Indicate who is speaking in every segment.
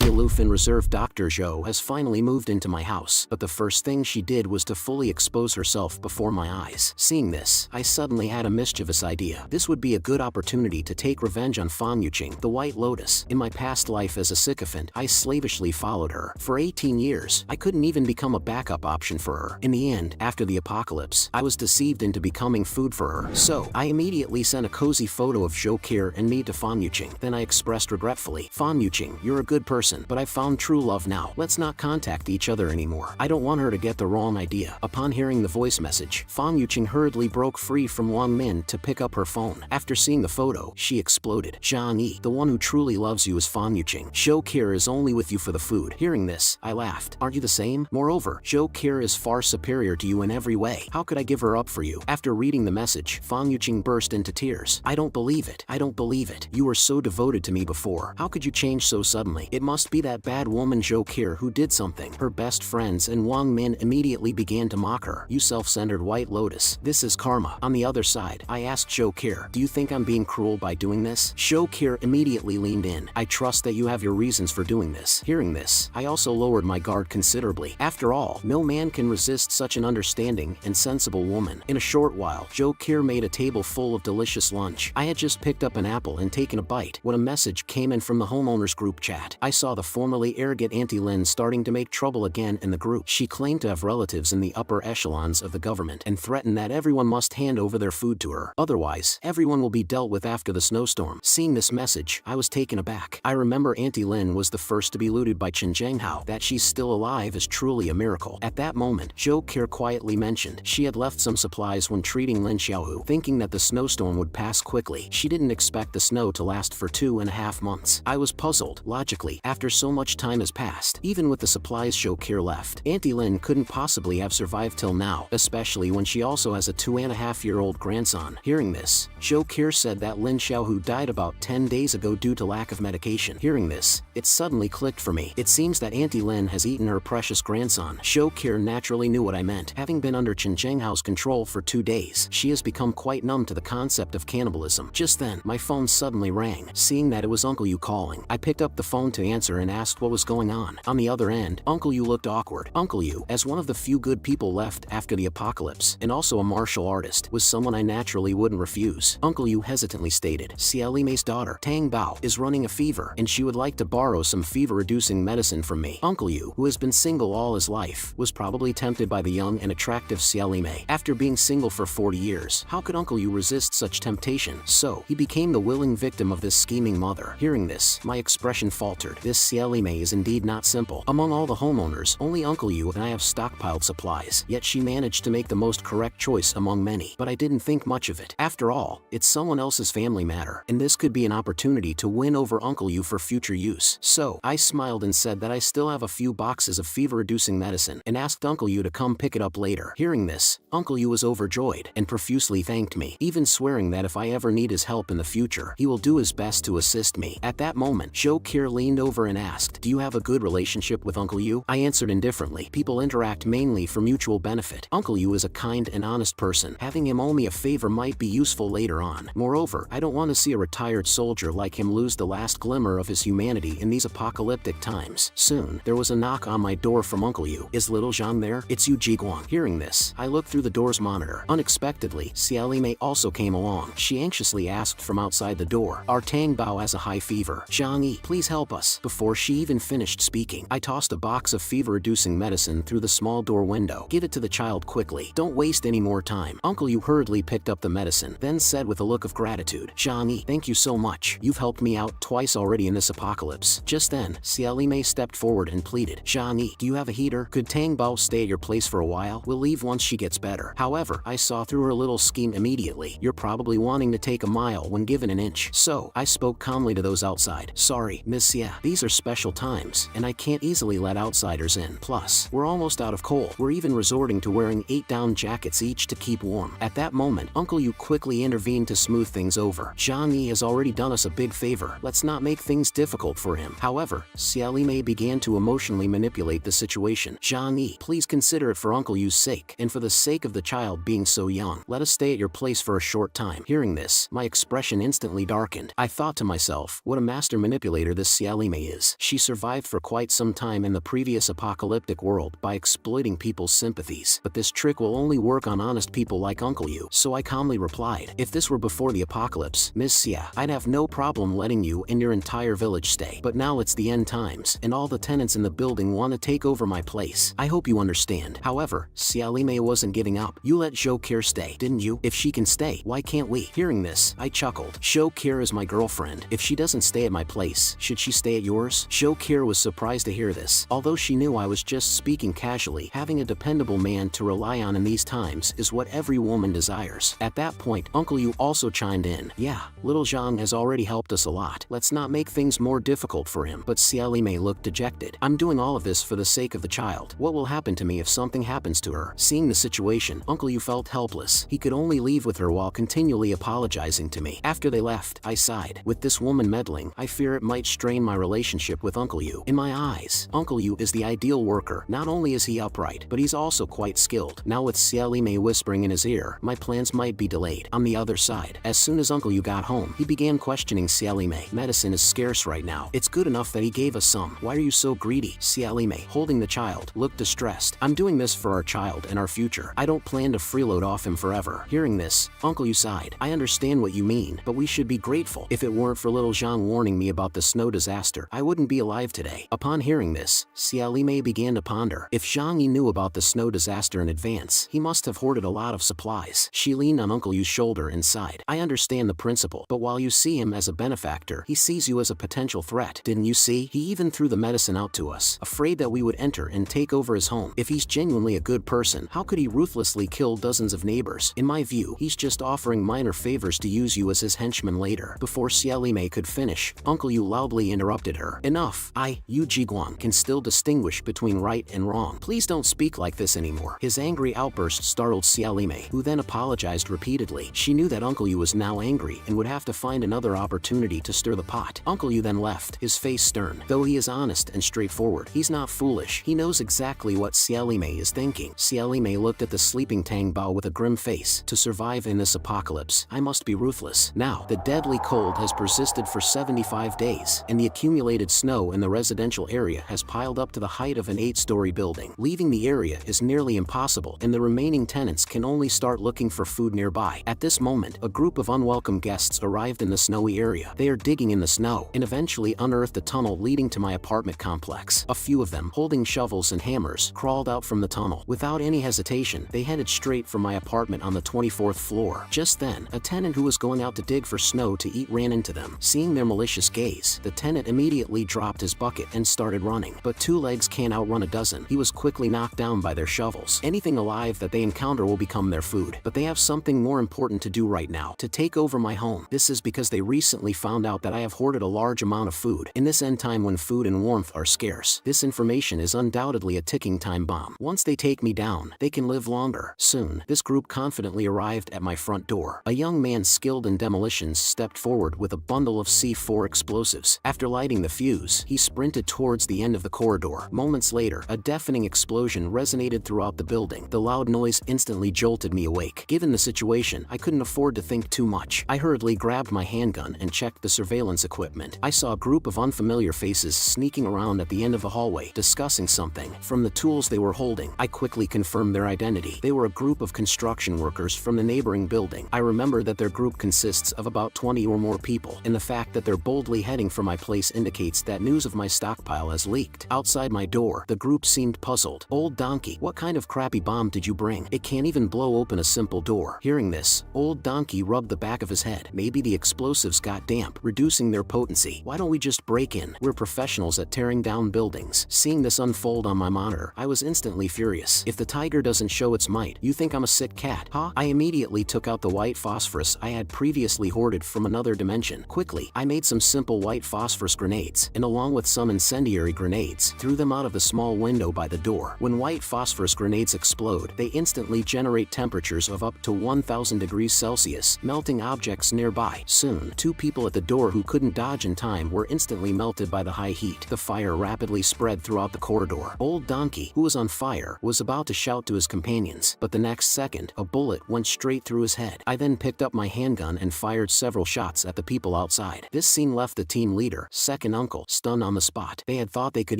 Speaker 1: The aloof and reserved Dr. Zhou has finally moved into my house, but the first thing she did was to fully expose herself before my eyes. Seeing this, I suddenly had a mischievous idea. This would be a good opportunity to take revenge on Fan Yuqing, the White Lotus. In my past life as a sycophant, I slavishly followed her. For 18 years, I couldn't even become a backup option for her. In the end, after the apocalypse, I was deceived into becoming food for her. So, I immediately sent a cozy photo of Zhou Qi and me to Fan Yuqing. Then I expressed regretfully, "Fan Yuqing, you're a good person, but I've found true love now. Let's not contact each other anymore. I don't want her to get the wrong idea." Upon hearing the voice message, Fan Yuqing hurriedly broke free from Wang Min to pick up her phone. After seeing the photo, she exploded. "Zhang Yi, the one who truly loves you is Fan Yuqing. Zhou Qi is only with you for the food." Hearing this, I laughed. "Aren't you the same? Moreover, Zhou Qi is far superior to you in every way. How could I give her up for you?" After reading the message, Fan Yuqing burst into tears. "I don't believe it. I don't believe it. You were so devoted to me before. How could you change so suddenly? It must be that bad woman Zhou Qi who did something." Her best friends and Wang Min immediately began to mock her. "You self-centered White Lotus. This is karma." On the other side, I asked Zhou Qi, "Do you think I'm being cruel by doing this?" Zhou Qi immediately leaned in. "I trust that you have your reasons for doing this." Hearing this, I also lowered my guard considerably. After all, no man can resist such an understanding and sensible woman. In a short while, Zhou Qi made a table full of delicious lunch. I had just picked up an apple and taken a bite when a message came in from the homeowners group chat. I saw the formerly arrogant Auntie Lin starting to make trouble again in the group. She claimed to have relatives in the upper echelons of the government and threatened that everyone must hand over their food to her. Otherwise, everyone will be dealt with after the snowstorm. Seeing this message, I was taken aback. I remember Auntie Lin was the first to be looted by Chen Zhenghao. That she's still alive is truly a miracle. At that moment, Zhou Qi quietly mentioned she had left some supplies when treating Lin Xiaohu, thinking that the snowstorm would pass quickly. She didn't expect the snow to last for 2.5 months. I was puzzled. Logically, after so much time has passed, even with the supplies Zhou Qi left, Auntie Lin couldn't possibly have survived till now, especially when she also has a 2.5-year-old grandson. Hearing this, Zhou Qi said that Lin Xiaohu died about 10 days ago due to lack of medication. Hearing this, it suddenly clicked for me. It seems that Auntie Lin has eaten her precious grandson. Zhou Qi naturally knew what I meant. Having been under Chen Zhenghao's control for 2 days, she has become quite numb to the concept of cannibalism. Just then, my phone suddenly rang. Seeing that it was Uncle Yu calling, I picked up the phone to answer and asked what was going on. On the other end, Uncle Yu looked awkward. Uncle Yu, as one of the few good people left after the apocalypse, and also a martial artist, was someone I naturally wouldn't refuse. Uncle Yu hesitantly stated, "Xia Limei's daughter, Tang Bao, is running a fever, and she would like to borrow some fever-reducing medicine from me." Uncle Yu, who has been single all his life, was probably tempted by the young and attractive Xia Limei. After being single for 40 years, how could Uncle Yu resist such temptation? So, he became the willing victim of this scheming mother. Hearing this, my expression faltered. This Xia Limei is indeed not simple. Among all the homeowners, only Uncle Yu and I have stockpiled supplies, yet she managed to make the most correct choice among many. But I didn't think much of it. After all, it's someone else's family matter, and this could be an opportunity to win over Uncle Yu for future use. So, I smiled and said that I still have a few boxes of fever-reducing medicine, and asked Uncle Yu to come pick it up later. Hearing this, Uncle Yu was overjoyed and profusely thanked me, even swearing that if I ever need his help in the future, he will do his best to assist me. At that moment, Zhou Qi leaned over and asked, "Do you have a good relationship with Uncle Yu?" I answered indifferently. People interact mainly for mutual benefit. Uncle Yu is a kind and honest person. Having him owe me a favor might be useful later on. Moreover, I don't want to see a retired soldier like him lose the last glimmer of his humanity in these apocalyptic times. Soon, there was a knock on my door from Uncle Yu. "Is little Jean there?" "It's Yu Jiguang." Hearing this, I looked through the door's monitor. Unexpectedly, Xia Limei also came along. She anxiously asked from outside the door, "Our Tang Bao has a high fever. Zhang Yi, please help us." Before she even finished speaking, I tossed a box of fever-reducing medicine through the small door window. "Give it to the child quickly. Don't waste any more time." Uncle Yu hurriedly picked up the medicine, then said with a look of gratitude, "Zhang Yi, thank you so much. You've helped me out twice already in this apocalypse." Just then, Xia Limei stepped forward and pleaded, "Zhang Yi, do you have a heater? Could Tang Bao stay at your place for a while? We'll leave once she gets better." However, I saw through her little scheme immediately. You're probably wanting to take a mile when given an inch. So, I spoke calmly to those outside. "Sorry, Miss Xia, these are special times, and I can't easily let outsiders in. Plus, we're almost out of coal. We're even resorting to wearing 8 down jackets each to keep warm." At that moment, Uncle Yu quickly intervened to smooth things over. "Zhang Yi has already done us a big favor. Let's not make things difficult for him." However, Xia Limei began to emotionally manipulate the situation. "Zhang Yi, please consider it for Uncle Yu's sake, and for the sake of the child being so young. Let us stay at your place for a short time." Hearing this, my expression instantly darkened. I thought to myself, what a master manipulator this Xia Limei is. She survived for quite some time in the previous apocalyptic world by exploiting people's sympathies. But this trick will only work on honest people like Uncle Yu. So I calmly replied, if this were before the apocalypse, Miss Xia, I'd have no problem letting you and your entire village stay. But now it's the end times, and all the tenants in the building want to take over my place. I hope you understand. However, Xia Limei wasn't giving up. You let Zhou Qir stay, didn't you? If she can stay, why can't we? Hearing this, I chuckled. Zhou Qir is my girlfriend. If she doesn't stay at my place, should she stay at yours? Zhou Qir was surprised to hear this. Although she knew I was just speaking casually, having a dependable man to rely on in these times is what every woman desires. At that point, Uncle Yu also chimed in. Yeah, little Zhang has already helped us a lot. Let's not make things more difficult for him. But Xia Limei looked dejected. I'm doing all of this for the sake of the child. What will happen to me if something happens to her? Seeing the situation, Uncle Yu felt helpless. He could only leave with her while continually apologizing to me. After they left, I sighed. With this woman meddling, I fear it might strain my relationship with Uncle Yu. In my eyes, Uncle Yu is the ideal worker. Not only is he upright, but he's also quite skilled. Now with Xia Limei whispering in his ear, my plans might be delayed. On the other side, as soon as Uncle Yu got home, he began questioning Xia Limei. Medicine is scarce right now. It's good enough that he gave us some. Why are you so greedy? Xia Limei, holding the child, looked distressed. I'm doing this for our child and our future. I don't plan to freeload off him forever. Hearing this, Uncle Yu sighed. I understand what you mean, but we should be grateful. If it weren't for little Zhang warning me about the snow disaster, I wouldn't be alive today. Upon hearing this, Xia Limei began to ponder. If Zhang Yi knew about the snow disaster in advance, he must have hoarded a lot of supplies. She leaned on Uncle Yu's shoulder and sighed. I understand the principle, but while you see him as a benefactor, he sees you as a potential threat. Didn't you see? He even threw the medicine out to us, afraid that we would enter and take over his home. If he's genuinely a good person, how could he ruthlessly kill dozens of neighbors? In my view, he's just offering minor favors to use you as his henchman later. Before Xia Limei could finish, Uncle Yu loudly interrupted her. Enough. Yu Jiguang, can still distinguish between right and wrong. Please don't speak like this anymore. His angry outburst startled Xia Limei, who then apologized repeatedly. She knew that Uncle Yu was now angry and would have to find another opportunity to stir the pot. Uncle Yu then left, his face stern. Though he is honest and straightforward, he's not foolish. He knows exactly what Xia Limei is thinking. Xia Limei looked at the sleeping Tang Bao with a grim face. To survive in this apocalypse, I must be ruthless. Now, the deadly cold has persisted for 75 days, and the accumulated snow in the residential area has piled up to the height of an 8-story building. Leaving the area is nearly impossible, and the remaining tenants can only start looking for food nearby. At this moment, a group of unwelcome guests arrived in the snowy area. They are digging in the snow, and eventually unearthed a tunnel leading to my apartment complex. A few of them, holding shovels and hammers, crawled out from the tunnel. Without any hesitation, they headed straight for my apartment on the 24th floor. Just then, a tenant who was going out to dig for snow to eat ran into them. Seeing their malicious gaze, the tenant immediately dropped his bucket and started running. But 2 legs can't outrun a dozen. He was quickly knocked down by their shovels. Anything alive that they encounter will become their food. But they have something more important to do right now: to take over my home. This is because they recently found out that I have hoarded a large amount of food. In this end time when food and warmth are scarce, this information is undoubtedly a ticking time bomb. Once they take me down, they can live longer. Soon, this group confidently arrived at my front door. A young man skilled in demolitions stepped forward with a bundle of C4 explosives. After lighting the fuse, he sprinted towards the end of the corridor. Moments later, a deafening explosion resonated throughout the building. The loud noise instantly jolted me awake. Given the situation, I couldn't afford to think too much. I hurriedly grabbed my handgun and checked the surveillance equipment. I saw a group of unfamiliar faces sneaking around at the end of the hallway, discussing something. From the tools they were holding, I quickly confirmed their identity. They were a group of construction workers from the neighboring building. I remember that their group consists of about 20 or more people, and the fact that they're boldly heading for my place indicates that news of my stockpile has leaked. Outside my door, the group seemed puzzled. Old Donkey, what kind of crappy bomb did you bring? It can't even blow open a simple door. Hearing this, Old Donkey rubbed the back of his head. Maybe the explosives got damp, reducing their potency. Why don't we just break in? We're professionals at tearing down buildings. Seeing this unfold on my monitor, I was instantly furious. If the tiger doesn't show its might, you think I'm a sick cat, huh? I immediately took out the white phosphorus I had previously hoarded from another dimension. Quickly, I made some simple white phosphorus grenades, and along with some incendiary grenades, threw them out of the small window by the door. When white phosphorus grenades explode, they instantly generate temperatures of up to 1000 degrees Celsius, melting objects nearby. Soon, 2 people at the door who couldn't dodge in time were instantly melted by the high heat. The fire rapidly spread throughout the corridor. Old Donkey, who was on fire, was about to shout to his companions, but the next second, a bullet went straight through his head. I then picked up my handgun and fired several shots at the people outside. This scene left the team leader, second uncle, stunned on the spot. They had thought they could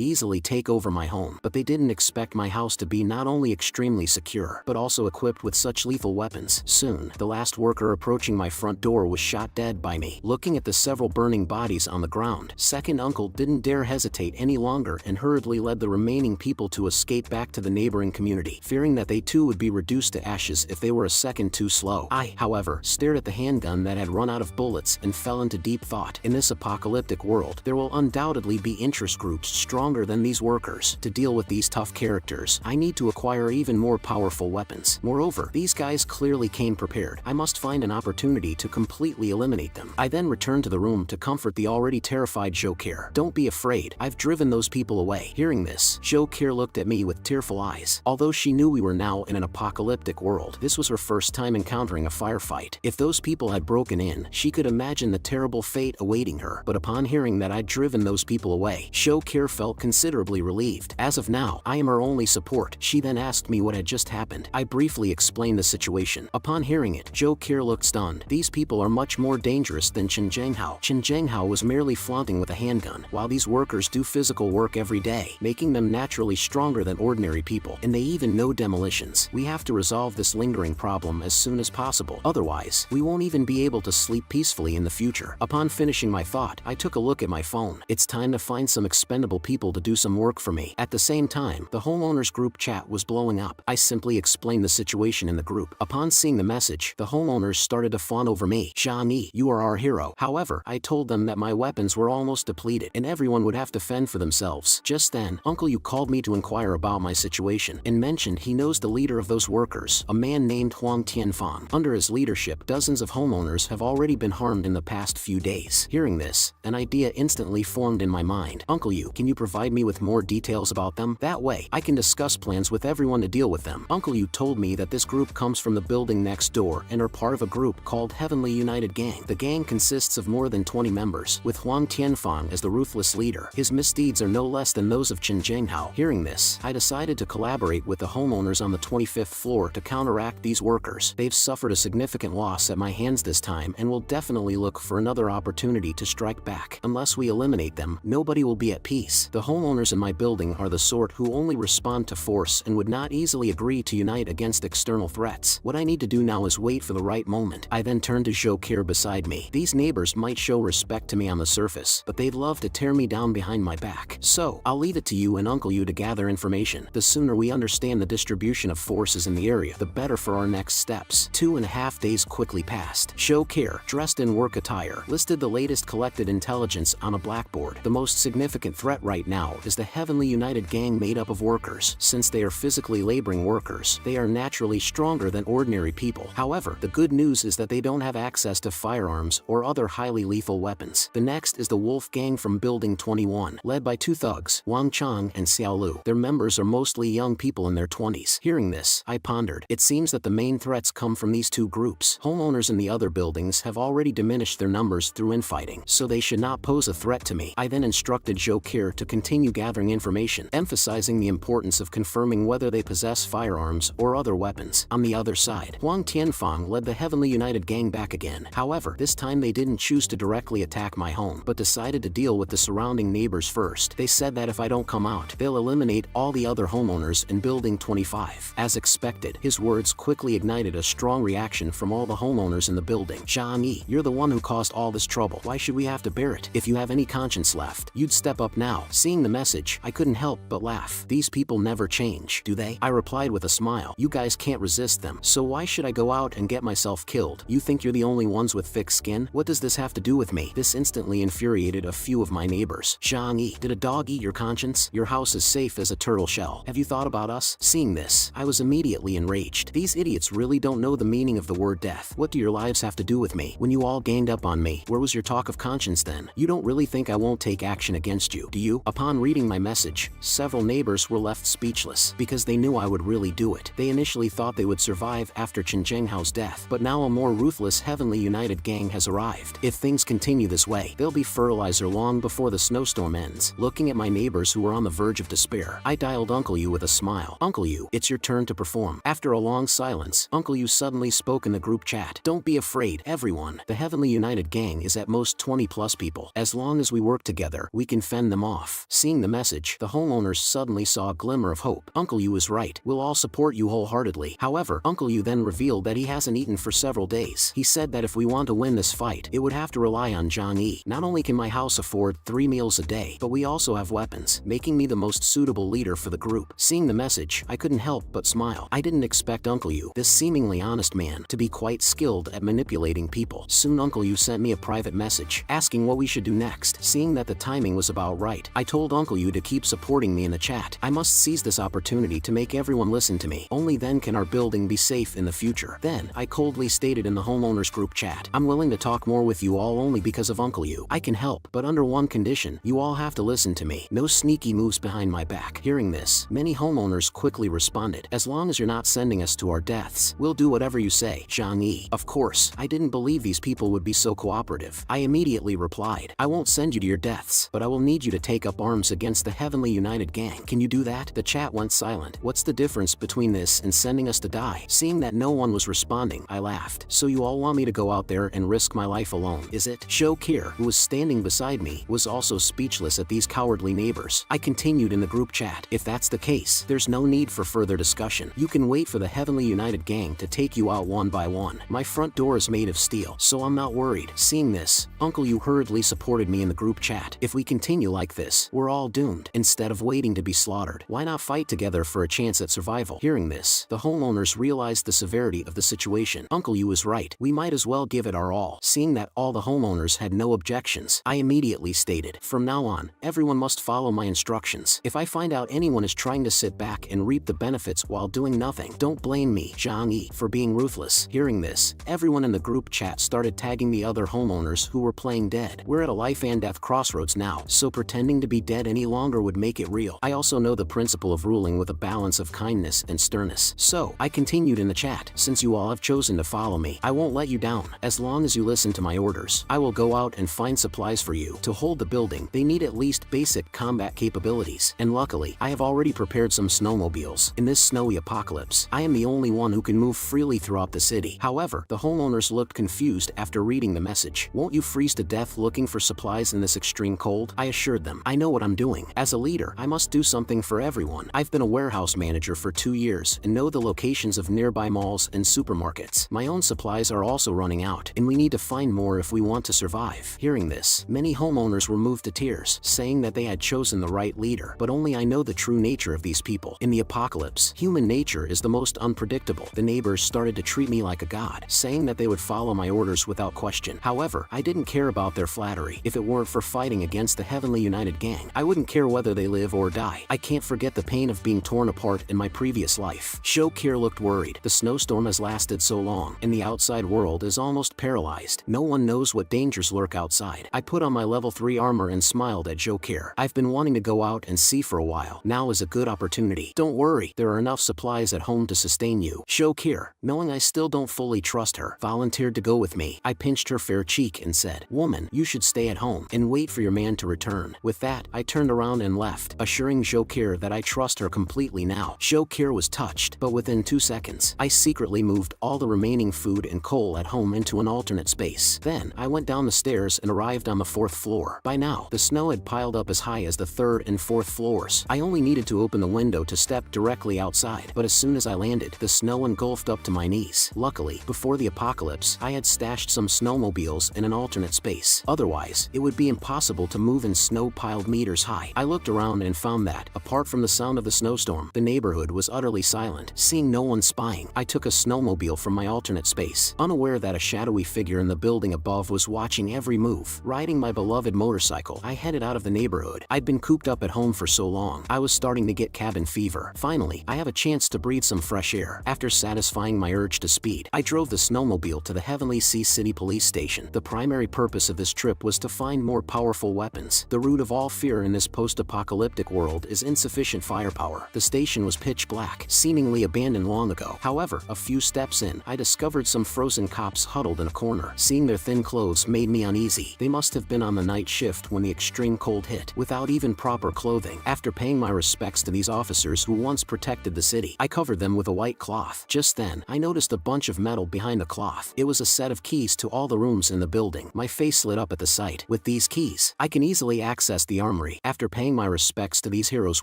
Speaker 1: easily take over my home, but they didn't expect my house to be not only extremely secure, but also equipped with such lethal weapons. Soon, the last worker approaching my front door was shot dead by me. Looking at the several burning bodies on the ground, second uncle didn't dare hesitate any longer and hurriedly led the remaining people to escape back to the neighboring community, fearing that they too would be reduced to ashes if they were a second too slow. I, however, stared at the handgun that had run out of bullets and fell into deep thought. In this apocalyptic world, there will undoubtedly be interest groups stronger than these workers. To deal with these tough characters, I need to acquire even more powerful weapons. Moreover, these guys clearly came prepared. I must find an opportunity to completely eliminate them. I then returned to the room to comfort the already terrified Jokir. Don't be afraid, I've driven those people away. Hearing this, Jokir looked at me with tearful eyes. Although she knew we were now in an apocalyptic world, this was her first time encountering a firefight. If those people had broken in, she could imagine the terrible fate awaiting her. But upon hearing that I'd driven those people away, Jokir felt considerably relieved. As of now, I am her only support. She then asked me what had just happened. I briefly explained the situation. Upon hearing it, Jokir looked stunned. These people are much more dangerous than Chen Zhenghao. Chen Zhenghao was merely flaunting with a handgun, while these workers do physical work every day, making them naturally stronger than ordinary people, and they even know demolitions. We have to resolve this lingering problem as soon as possible. Otherwise, we won't even be able to sleep peacefully in the future. Upon finishing my thought, I took a look at my phone. It's time to find some expendable people to do some work for me. At the same time, the homeowners group chat was blowing up. I simply explained the situation in the group. Upon seeing the message, the homeowners started to fawn over me. Shani, you are our hero. However, I told them that my weapons were almost depleted and everyone would have to fend for themselves. Just then, Uncle Yu called me to inquire about my situation and mentioned he knows the leader of those workers, a man named Huang Tianfang. Under his leadership, dozens of homeowners have already been harmed in the past few days. Hearing this, an idea instantly formed in my mind. Uncle Yu, can you provide me with more details about them? That way, I can discuss plans with everyone to deal with them. Uncle Yu told me that this group comes from the building next door and are part of a group called Heavenly United Gang. The gang consists of more than 20 members, with Huang Tianfang as the ruthless leader. His misdeeds are no less than those of Chen Zhenghao. Hearing this, I decided to collaborate with the homeowners on the 25th floor to counteract these workers. They've suffered a significant loss at my hands this time and will definitely look for another opportunity to strike back. Unless we eliminate them, nobody will be at peace. The homeowners in my building are the sort who only respond to force and would not easily agree to unite against external threats. What I need to do now is wait for the right moment. I then turned to Jokir beside me. These neighbors might show respect to me on the surface, but they'd love to tear me down behind my back. So, I'll leave it to you and Uncle Yu to gather information. The sooner we understand the distribution of forces in the area, the better for our next steps. 2.5 days quickly passed. Jokir, dressed in work attire, listed the latest collected intelligence on a blackboard. The most significant threat right now is the Heavenly United Gang made up of workers. Since they are physically laboring workers, they are naturally stronger than ordinary people. However, the good news is that they don't have access to firearms or other highly lethal weapons. The next is the Wolf Gang from Building 21, led by two thugs, Wang Chang and Xiao Lu. Their members are mostly young people in their 20s. Hearing this, I pondered. It seems that the main threats come from these two groups. Homeowners in the other buildings have already diminished their numbers through infighting, so they should not pose a threat to me. I then instructed Jokir to continue gathering information, emphasizing the importance of confirming whether they possess firearms or other weapons. On the other side, Huang Tianfang led the Heavenly United Gang back again. However, this time they didn't choose to directly attack my home, but decided to deal with the surrounding neighbors first. They said that if I don't come out, they'll eliminate all the other homeowners in Building 25. As expected, his words quickly ignited a strong reaction from all the homeowners in the building. Zhang, you're the one who caused all this trouble. Why should we have to bear it? If you have any conscience left, you'd step up now. Seeing the message, I couldn't help but laugh. These people never change, do they? I replied with a smile. You guys can't resist them, so why should I go out and get myself killed? You think you're the only ones with thick skin? What does this have to do with me? This instantly infuriated a few of my neighbors. Zhang, did a dog eat your conscience? Your house is safe as a turtle shell. Have you thought about us? Seeing this, I was immediately enraged. These idiots really don't know the meaning of the word death. What do your lives have to do with me? When you all ganged up on me, where was your talk of conscience then? You don't really think I won't take action against you, do you? Upon reading my message, several neighbors were left speechless because they knew I would really do it. They initially thought they would survive after Chen Zhenghao's death, but now a more ruthless Heavenly United Gang has arrived. If things continue this way, they'll be fertilizer long before the snowstorm ends. Looking at my neighbors who were on the verge of despair, I dialed Uncle Yu with a smile. Uncle Yu, it's your turn to perform. After a long silence, Uncle Yu suddenly spoke in the group chat. Don't be afraid, everyone. The Heavenly United Gang is at most 20+ people. As long as we we work together, we can fend them off. Seeing the message, the homeowners suddenly saw a glimmer of hope. Uncle Yu is right. We'll all support you wholeheartedly. However, Uncle Yu then revealed that he hasn't eaten for several days. He said that if we want to win this fight, it would have to rely on Zhang Yi. Not only can my house afford 3 meals a day, but we also have weapons, making me the most suitable leader for the group. Seeing the message, I couldn't help but smile. I didn't expect Uncle Yu, this seemingly honest man, to be quite skilled at manipulating people. Soon Uncle Yu sent me a private message, asking what we should do next. Seeing that the timing was about right, I told Uncle Yu to keep supporting me in the chat. I must seize this opportunity to make everyone listen to me. Only then can our building be safe in the future. Then, I coldly stated in the homeowners group chat, I'm willing to talk more with you all only because of Uncle Yu. I can help, but under one condition, you all have to listen to me. No sneaky moves behind my back. Hearing this, many homeowners quickly responded, as long as you're not sending us to our deaths, we'll do whatever you say, Zhang Yi. Of course, I didn't believe these people would be so cooperative. I immediately replied, I won't send you to your deaths, but I will need you to take up arms against the Heavenly United Gang. Can you do that? The chat went silent. What's the difference between this and sending us to die? Seeing that no one was responding, I laughed. So you all want me to go out there and risk my life alone, is it? Shou Kier, who was standing beside me, was also speechless at these cowardly neighbors. I continued in the group chat, if that's the case, there's no need for further discussion. You can wait for the Heavenly United Gang to take you out one by one. My front door is made of steel, so I'm not worried. Seeing this, Uncle Yu hurriedly supported me in the group chat. If we continue like this, we're all doomed. Instead of waiting to be slaughtered, why not fight together for a chance at survival? Hearing this, the homeowners realized the severity of the situation. Uncle Yu was right. We might as well give it our all. Seeing that all the homeowners had no objections, I immediately stated, from now on, everyone must follow my instructions. If I find out anyone is trying to sit back and reap the benefits while doing nothing, don't blame me, Zhang Yi, for being ruthless. Hearing this, everyone in the group chat started tagging the other homeowners who were playing dead. We're at a life and death crossroads now, so pretending to be dead any longer would make it real. I also know the principle of ruling with a balance of kindness and sternness. So, I continued in the chat, since you all have chosen to follow me, I won't let you down. As long as you listen to my orders, I will go out and find supplies for you. To hold the building, they need at least basic combat capabilities, and luckily, I have already prepared some snowmobiles. In this snowy apocalypse, I am the only one who can move freely throughout the city. However, the homeowners looked confused after reading the message. Won't you freeze to death looking for supplies in this extreme cold? I assured them, I know what I'm doing. As a leader, I must do something for everyone. I've been a warehouse manager for 2 years and know the locations of nearby malls and supermarkets. My own supplies are also running out, and we need to find more if we want to survive. Hearing this, many homeowners were moved to tears, saying that they had chosen the right leader. But only I know the true nature of these people. In the apocalypse, human nature is the most unpredictable. The neighbors started to treat me like a god, saying that they would follow my orders without question. However, I didn't care about their flattery. If it weren't for fighting against the Heavenly United Gang, I wouldn't care whether they live or die. I can't forget the pain of being torn apart in my previous life. Shou Kier looked worried. The snowstorm has lasted so long, and the outside world is almost paralyzed. No one knows what dangers lurk outside. I put on my level 3 armor and smiled at Shou Kier. I've been wanting to go out and see for a while. Now is a good opportunity. Don't worry, there are enough supplies at home to sustain you. Shou Kier, knowing I still don't fully trust her, volunteered to go with me. I pinched her fair cheek and said, Woman, you should stay at home and wait for your man to return. With that, I turned around and left, assuring Shou Kier that I trust her completely now. Shou Kier was touched, but within 2 seconds, I secretly moved all the remaining food and coal at home into an alternate space. Then, I went down the stairs and arrived on the 4th floor. By now, the snow had piled up as high as the 3rd and 4th floors. I only needed to open the window to step directly outside, but as soon as I landed, the snow engulfed up to my knees. Luckily, before the apocalypse, I had stashed some snowmobiles in an alternate space. Otherwise, it would be impossible to move in snow piled meters high. I looked around and found that, apart from the sound of the snowstorm, the neighborhood was utterly silent. Seeing no one spying, I took a snowmobile from my alternate space, unaware that a shadowy figure in the building above was watching every move. Riding my beloved motorcycle, I headed out of the neighborhood. I'd been cooped up at home for so long, I was starting to get cabin fever. Finally, I have a chance to breathe some fresh air. After satisfying my urge to speed, I drove the snowmobile to the Heavenly Sea City Police Station. The primary purpose of this trip was to find more powerful weapons. The root of all fear in this post-apocalyptic world is insufficient firepower. The station was pitch black, seemingly abandoned long ago. However, a few steps in, I discovered some frozen cops huddled in a corner. Seeing their thin clothes made me uneasy. They must have been on the night shift when the extreme cold hit, without even proper clothing. After paying my respects to these officers who once protected the city, I covered them with a white cloth. Just then, I noticed a bunch of metal behind the cloth. It was a set of keys to all the rooms in the building. My face lit up at the sight. With these these keys. I can easily access the armory. After paying my respects to these heroes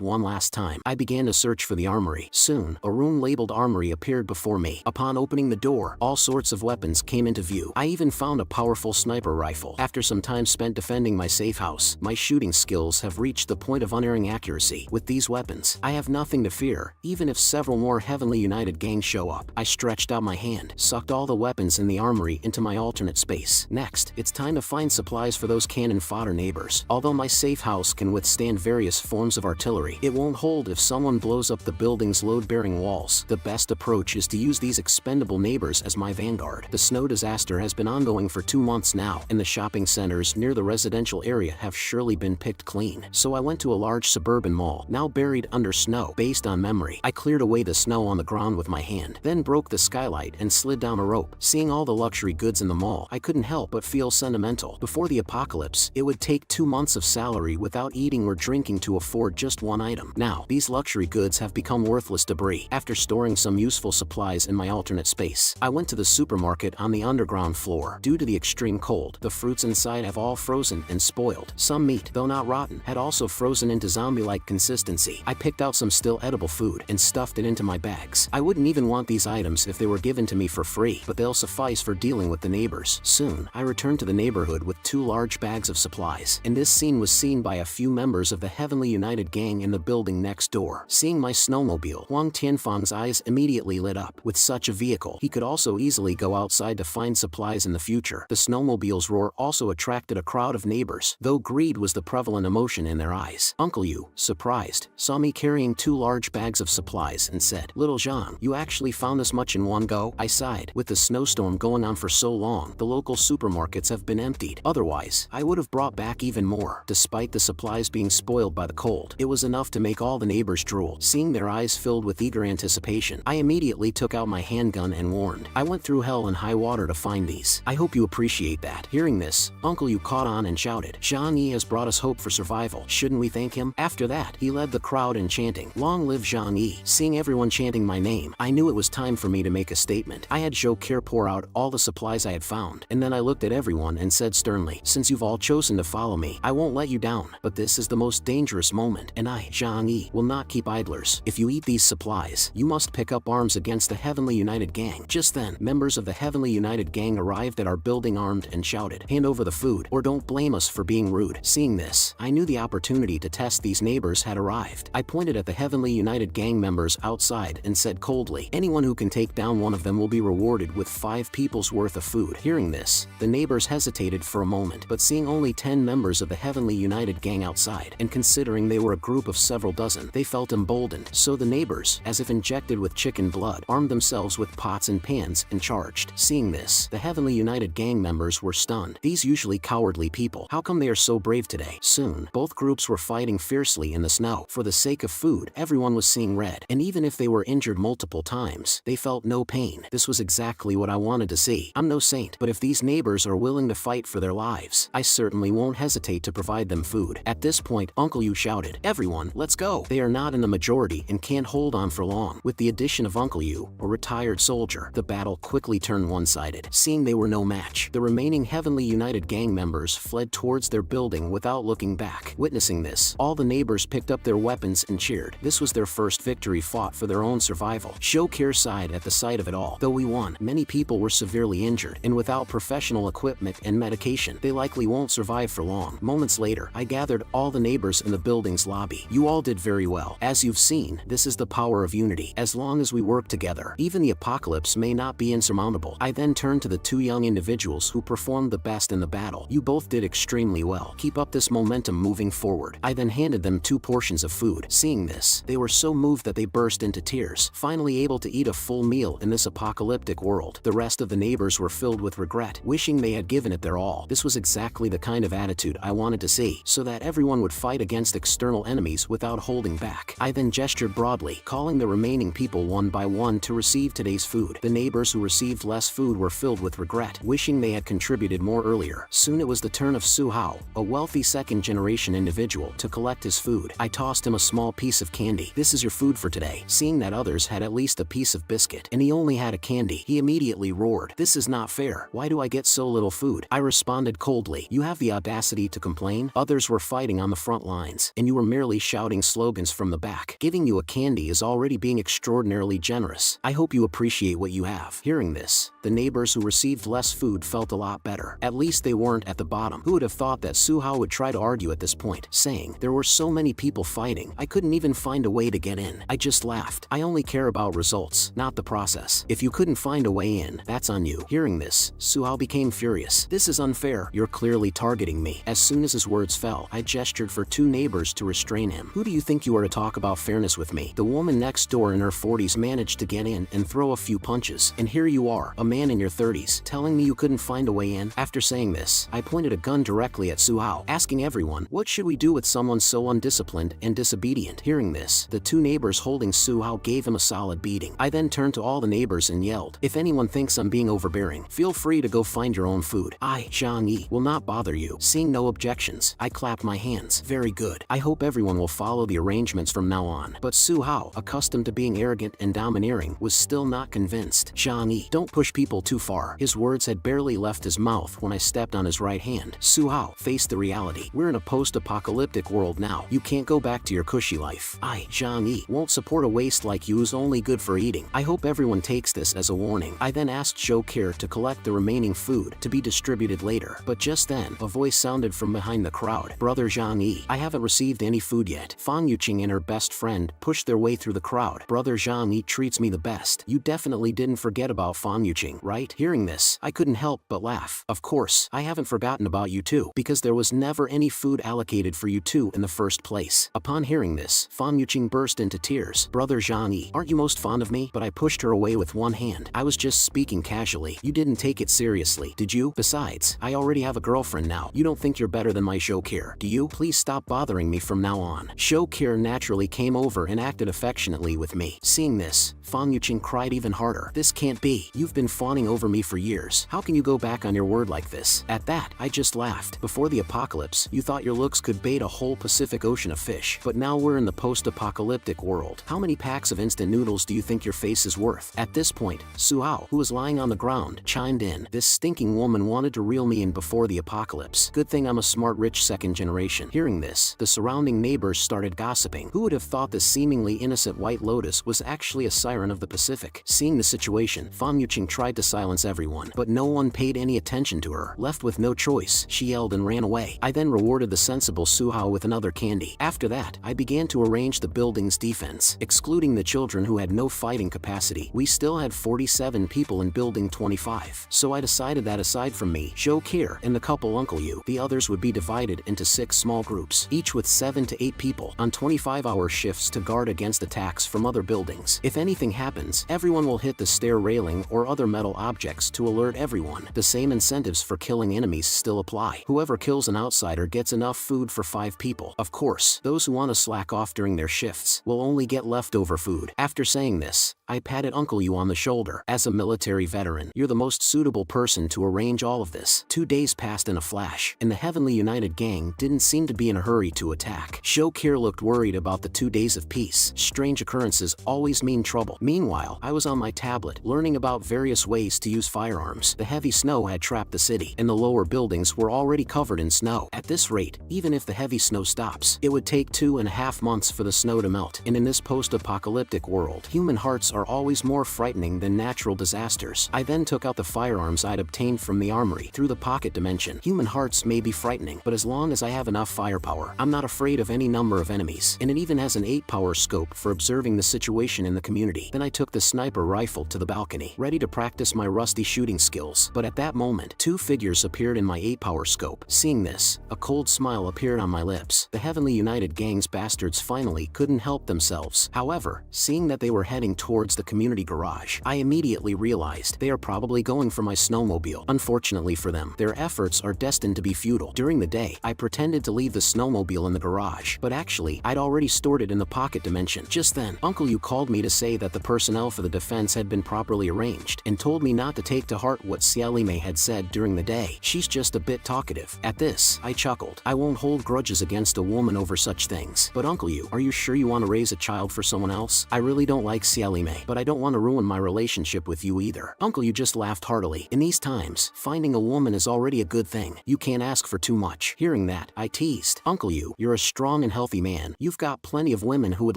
Speaker 1: one last time, I began to search for the armory. Soon, a room labeled armory appeared before me. Upon opening the door, all sorts of weapons came into view. I even found a powerful sniper rifle. After some time spent defending my safe house, my shooting skills have reached the point of unerring accuracy. With these weapons, I have nothing to fear, even if several more Heavenly United gangs show up. I stretched out my hand, sucked all the weapons in the armory into my alternate space. Next, it's time to find supplies for those cannon fodder neighbors. Although my safe house can withstand various forms of artillery, it won't hold if someone blows up the building's load-bearing walls. The best approach is to use these expendable neighbors as my vanguard. The snow disaster has been ongoing for 2 months now, and the shopping centers near the residential area have surely been picked clean. So I went to a large suburban mall, now buried under snow. Based on memory, I cleared away the snow on the ground with my hand, then broke the skylight and slid down a rope. Seeing all the luxury goods in the mall, I couldn't help but feel sentimental. Before the apocalypse, it would take 2 months of salary without eating or drinking to afford just one item. Now, these luxury goods have become worthless debris. After storing some useful supplies in my alternate space, I went to the supermarket on the underground floor. Due to the extreme cold, the fruits inside have all frozen and spoiled. Some meat, though not rotten, had also frozen into zombie-like consistency. I picked out some still edible food and stuffed it into my bags. I wouldn't even want these items if they were given to me for free, but they'll suffice for dealing with the neighbors. Soon, I returned to the neighborhood with 2 large bags of supplies, and this scene was seen by a few members of the Heavenly United gang in the building next door. Seeing my snowmobile, Huang Tianfang's eyes immediately lit up. With such a vehicle, he could also easily go outside to find supplies in the future. The snowmobile's roar also attracted a crowd of neighbors, though greed was the prevalent emotion in their eyes. Uncle Yu, surprised, saw me carrying 2 large bags of supplies and said, "Little Jean, you actually found this much in one go?" I sighed. With the snowstorm going on for so long, the local supermarkets have been emptied. Otherwise, I would have brought back even more. Despite the supplies being spoiled by the cold, it was enough to make all the neighbors drool. Seeing their eyes filled with eager anticipation, I immediately took out my handgun and warned, "I went through hell and high water to find these. I hope you appreciate that." Hearing this, Uncle Yu caught on and shouted, "Zhang Yi has brought us hope for survival. Shouldn't we thank him?" After that, he led the crowd in chanting, "Long live Zhang Yi." Seeing everyone chanting my name, I knew it was time for me to make a statement. I had Zhou Care pour out all the supplies I had found, and then I looked at everyone and said sternly, "Since you've all chosen to follow me, I won't let you down. But this is the most dangerous moment, and I, Zhang Yi, will not keep idlers. If you eat these supplies, you must pick up arms against the Heavenly United gang." Just then, members of the Heavenly United gang arrived at our building armed and shouted, "Hand over the food, or don't blame us for being rude." Seeing this, I knew the opportunity to test these neighbors had arrived. I pointed at the Heavenly United gang members outside and said coldly, "Anyone who can take down one of them will be rewarded with 5 people's worth of food." Hearing this, the neighbors hesitated for a moment, but seeing only 10 members of the Heavenly United gang outside, and considering they were a group of several dozen, they felt emboldened. So the neighbors, as if injected with chicken blood, armed themselves with pots and pans and charged. Seeing this, the Heavenly United gang members were stunned. These usually cowardly people, how come they are so brave today? Soon, both groups were fighting fiercely in the snow. For the sake of food, everyone was seeing red, and even if they were injured multiple times, they felt no pain. This was exactly what I wanted to see. I'm no saint, but if these neighbors are willing to fight for their lives, I certainly won't hesitate to provide them food. At this point, Uncle Yu shouted, "Everyone, let's go!" They are not in the majority and can't hold on for long. With the addition of Uncle Yu, a retired soldier, the battle quickly turned one-sided. Seeing they were no match, the remaining Heavenly United gang members fled towards their building without looking back. Witnessing this, all the neighbors picked up their weapons and cheered. This was their first victory fought for their own survival. Zhou Care sighed at the sight of it all. Though we won, many people were severely injured, and without professional equipment and medication, they likely won't survive for long. Moments later, I gathered all the neighbors in the building's lobby. "You all did very well. As you've seen, this is the power of unity. As long as we work together, even the apocalypse may not be insurmountable." I then turned to the 2 young individuals who performed the best in the battle. "You both did extremely well. Keep up this momentum moving forward." I then handed them 2 portions of food. Seeing this, they were so moved that they burst into tears, finally able to eat a full meal in this apocalyptic world. The rest of the neighbors were filled with regret, wishing they had given it their all. This was exactly the kind of attitude I wanted to see, so that everyone would fight against external enemies without holding back. I then gestured broadly, calling the remaining people one by one to receive today's food. The neighbors who received less food were filled with regret, wishing they had contributed more earlier. Soon it was the turn of Su Hao, a wealthy second-generation individual, to collect his food. I tossed him a small piece of candy. "This is your food for today." Seeing that others had at least a piece of biscuit, and he only had a candy, he immediately roared, "This is not fair. Why do I get so little food?" I responded coldly, "You have the audacity to complain? Others were fighting on the front lines, and you were merely shouting slogans from the back. Giving you a candy is already being extraordinarily generous. I hope you appreciate what you have. Hearing this, the neighbors who received less food felt a lot better. At least they weren't at the bottom. Who would have thought that Suhao would try to argue at this point, saying, there were so many people fighting, I couldn't even find a way to get in. I just laughed. I only care about results, not the process. If you couldn't find a way in, that's on you. Hearing this, Suhao became furious. This is unfair. You're clearly targeting me. As soon as his words fell, I gestured for two neighbors to restrain him. Who do you think you are to talk about fairness with me? The woman next door in her 40s managed to get in and throw a few punches, and here you are, a man in your 30s, telling me you couldn't find a way in? After saying this, I pointed a gun directly at Suhao, asking everyone, what should we do with someone so undisciplined and disobedient? Hearing this, the two neighbors holding Suhao gave him a solid beating. I then turned to all the neighbors and yelled, if anyone thinks I'm being overbearing, feel free to go find your own food. I, Zhang Yi, will not bother you. Seeing no objections, I clapped my hands. Very good. I hope everyone will follow the arrangements from now on. But Suhao, accustomed to being arrogant and domineering, was still not convinced. Zhang Yi, don't push people too far. His words had barely left his mouth when I stepped on his right hand. Suhao, face the reality. We're in a post-apocalyptic world now. You can't go back to your cushy life. I, Zhang Yi, won't support a waste like you who's only good for eating. I hope everyone takes this as a warning. I then asked Zhou Keir to collect the remaining food to be distributed later. But just then, a voice sounded from behind the crowd. Brother Zhang Yi, I haven't received any food yet. Fang Yuqing and her best friend pushed their way through the crowd. Brother Zhang Yi treats me the best. You definitely didn't forget about Fang Yuqing, right? Hearing this, I couldn't help but laugh. Of course, I haven't forgotten about you too, because there was never any food allocated for you two in the first place. Upon hearing this, Fang Yuqing burst into tears. Brother Zhang Yi, aren't you most fond of me? But I pushed her away with one hand. I was just speaking casually. You didn't take it seriously, did you? Besides, I already have a girlfriend now. You don't think you're better than my Zhou Keir, do you? Please stop bothering me from now on. Zhou Keir naturally came over and acted affectionately with me. Seeing this, Fang Yuqing cried even harder. This can't be. You've been fawning over me for years. How can you go back on your word like this? At that, I just laughed. Before the apocalypse, you thought your looks could bait a whole Pacific Ocean of fish. But now we're in the post-apocalyptic world. How many packs of instant noodles do you think your face is worth? At this point, Suhao, who was lying on the ground, chimed in. This stinking woman wanted to reel me in before the apocalypse. Good thing I'm a smart rich second generation. Hearing this, the surrounding neighbors started gossiping. Who would have thought the seemingly innocent White Lotus was actually a siren of the Pacific? Seeing the situation, Fang Yuqing tried to silence everyone, but no one paid any attention to her. Left with no choice, she yelled and ran away. I then rewarded the sensible Suhao with another candy. After that, I began to arrange the building's defense. Excluding the children who had no fighting capacity, we still had 47 people in building 25. So I decided that aside from me, Zhou Keir, and the couple Uncle Yu, the others would be divided into 6 small groups, each with 7 to 8 people, on 25-hour shifts to guard against attacks from other buildings. If anything happens, everyone will hit the stair railing or other metal objects to alert everyone. The same incentives for killing enemies still apply. Whoever kills an outsider gets enough food for 5 people. Of course, those who want to slack off during their shifts will only get leftover food. After saying this, I patted Uncle Yu on the shoulder. As a military veteran, you're the most suitable person to arrange all of this. 2 days passed in a flash, and the Heavenly United Gang didn't seem to be in a hurry to attack. Zhou Keir looked worried about the 2 days of peace. Strange occurrences always mean trouble. Meanwhile, I was on my tablet, learning about various ways to use firearms. The heavy snow had trapped the city, and the lower buildings were already covered in snow. At this rate, even if the heavy snow stops, it would take 2.5 months for the snow to melt. And in this post-apocalyptic world, human hearts are always more frightening than natural disasters. I then took out the firearms I'd obtained from the armory through the pocket dimension. Human hearts may be frightening, but as long as I have enough firepower, I'm not afraid of any number of enemies. And it even has an 8-power scope for observing the situation in the community. Then I took the sniper rifle to the balcony, ready to practice my rusty shooting skills. But at that moment, 2 figures appeared in my 8-power scope. Seeing this, a cold smile appeared on my lips. The Heavenly United Gang's bastards finally couldn't help themselves. However, seeing that they were heading towards the community garage, I immediately realized they are probably going for my snowmobile. Unfortunately for them, their efforts are destined to be futile. During the day, I pretended to leave the snowmobile in the garage, but actually, I'd already stored it in the pocket dimension. Just then, Uncle Yu called me to say that the personnel for the defense had been properly arranged, and told me not to take to heart what Xiaolime had said during the day. She's just a bit talkative. At this, I chuckled. I won't hold grudges against a woman over such things. But Uncle Yu, are you sure you want to raise a child for someone else? I really don't like Xiaolime, but I don't want to ruin my relationship with you either. Uncle Yu just laughed heartily. In these times, finding a woman is already a good thing. thing. You can't ask for too much. Hearing that, I teased. Uncle Yu, you're a strong and healthy man. You've got plenty of women who would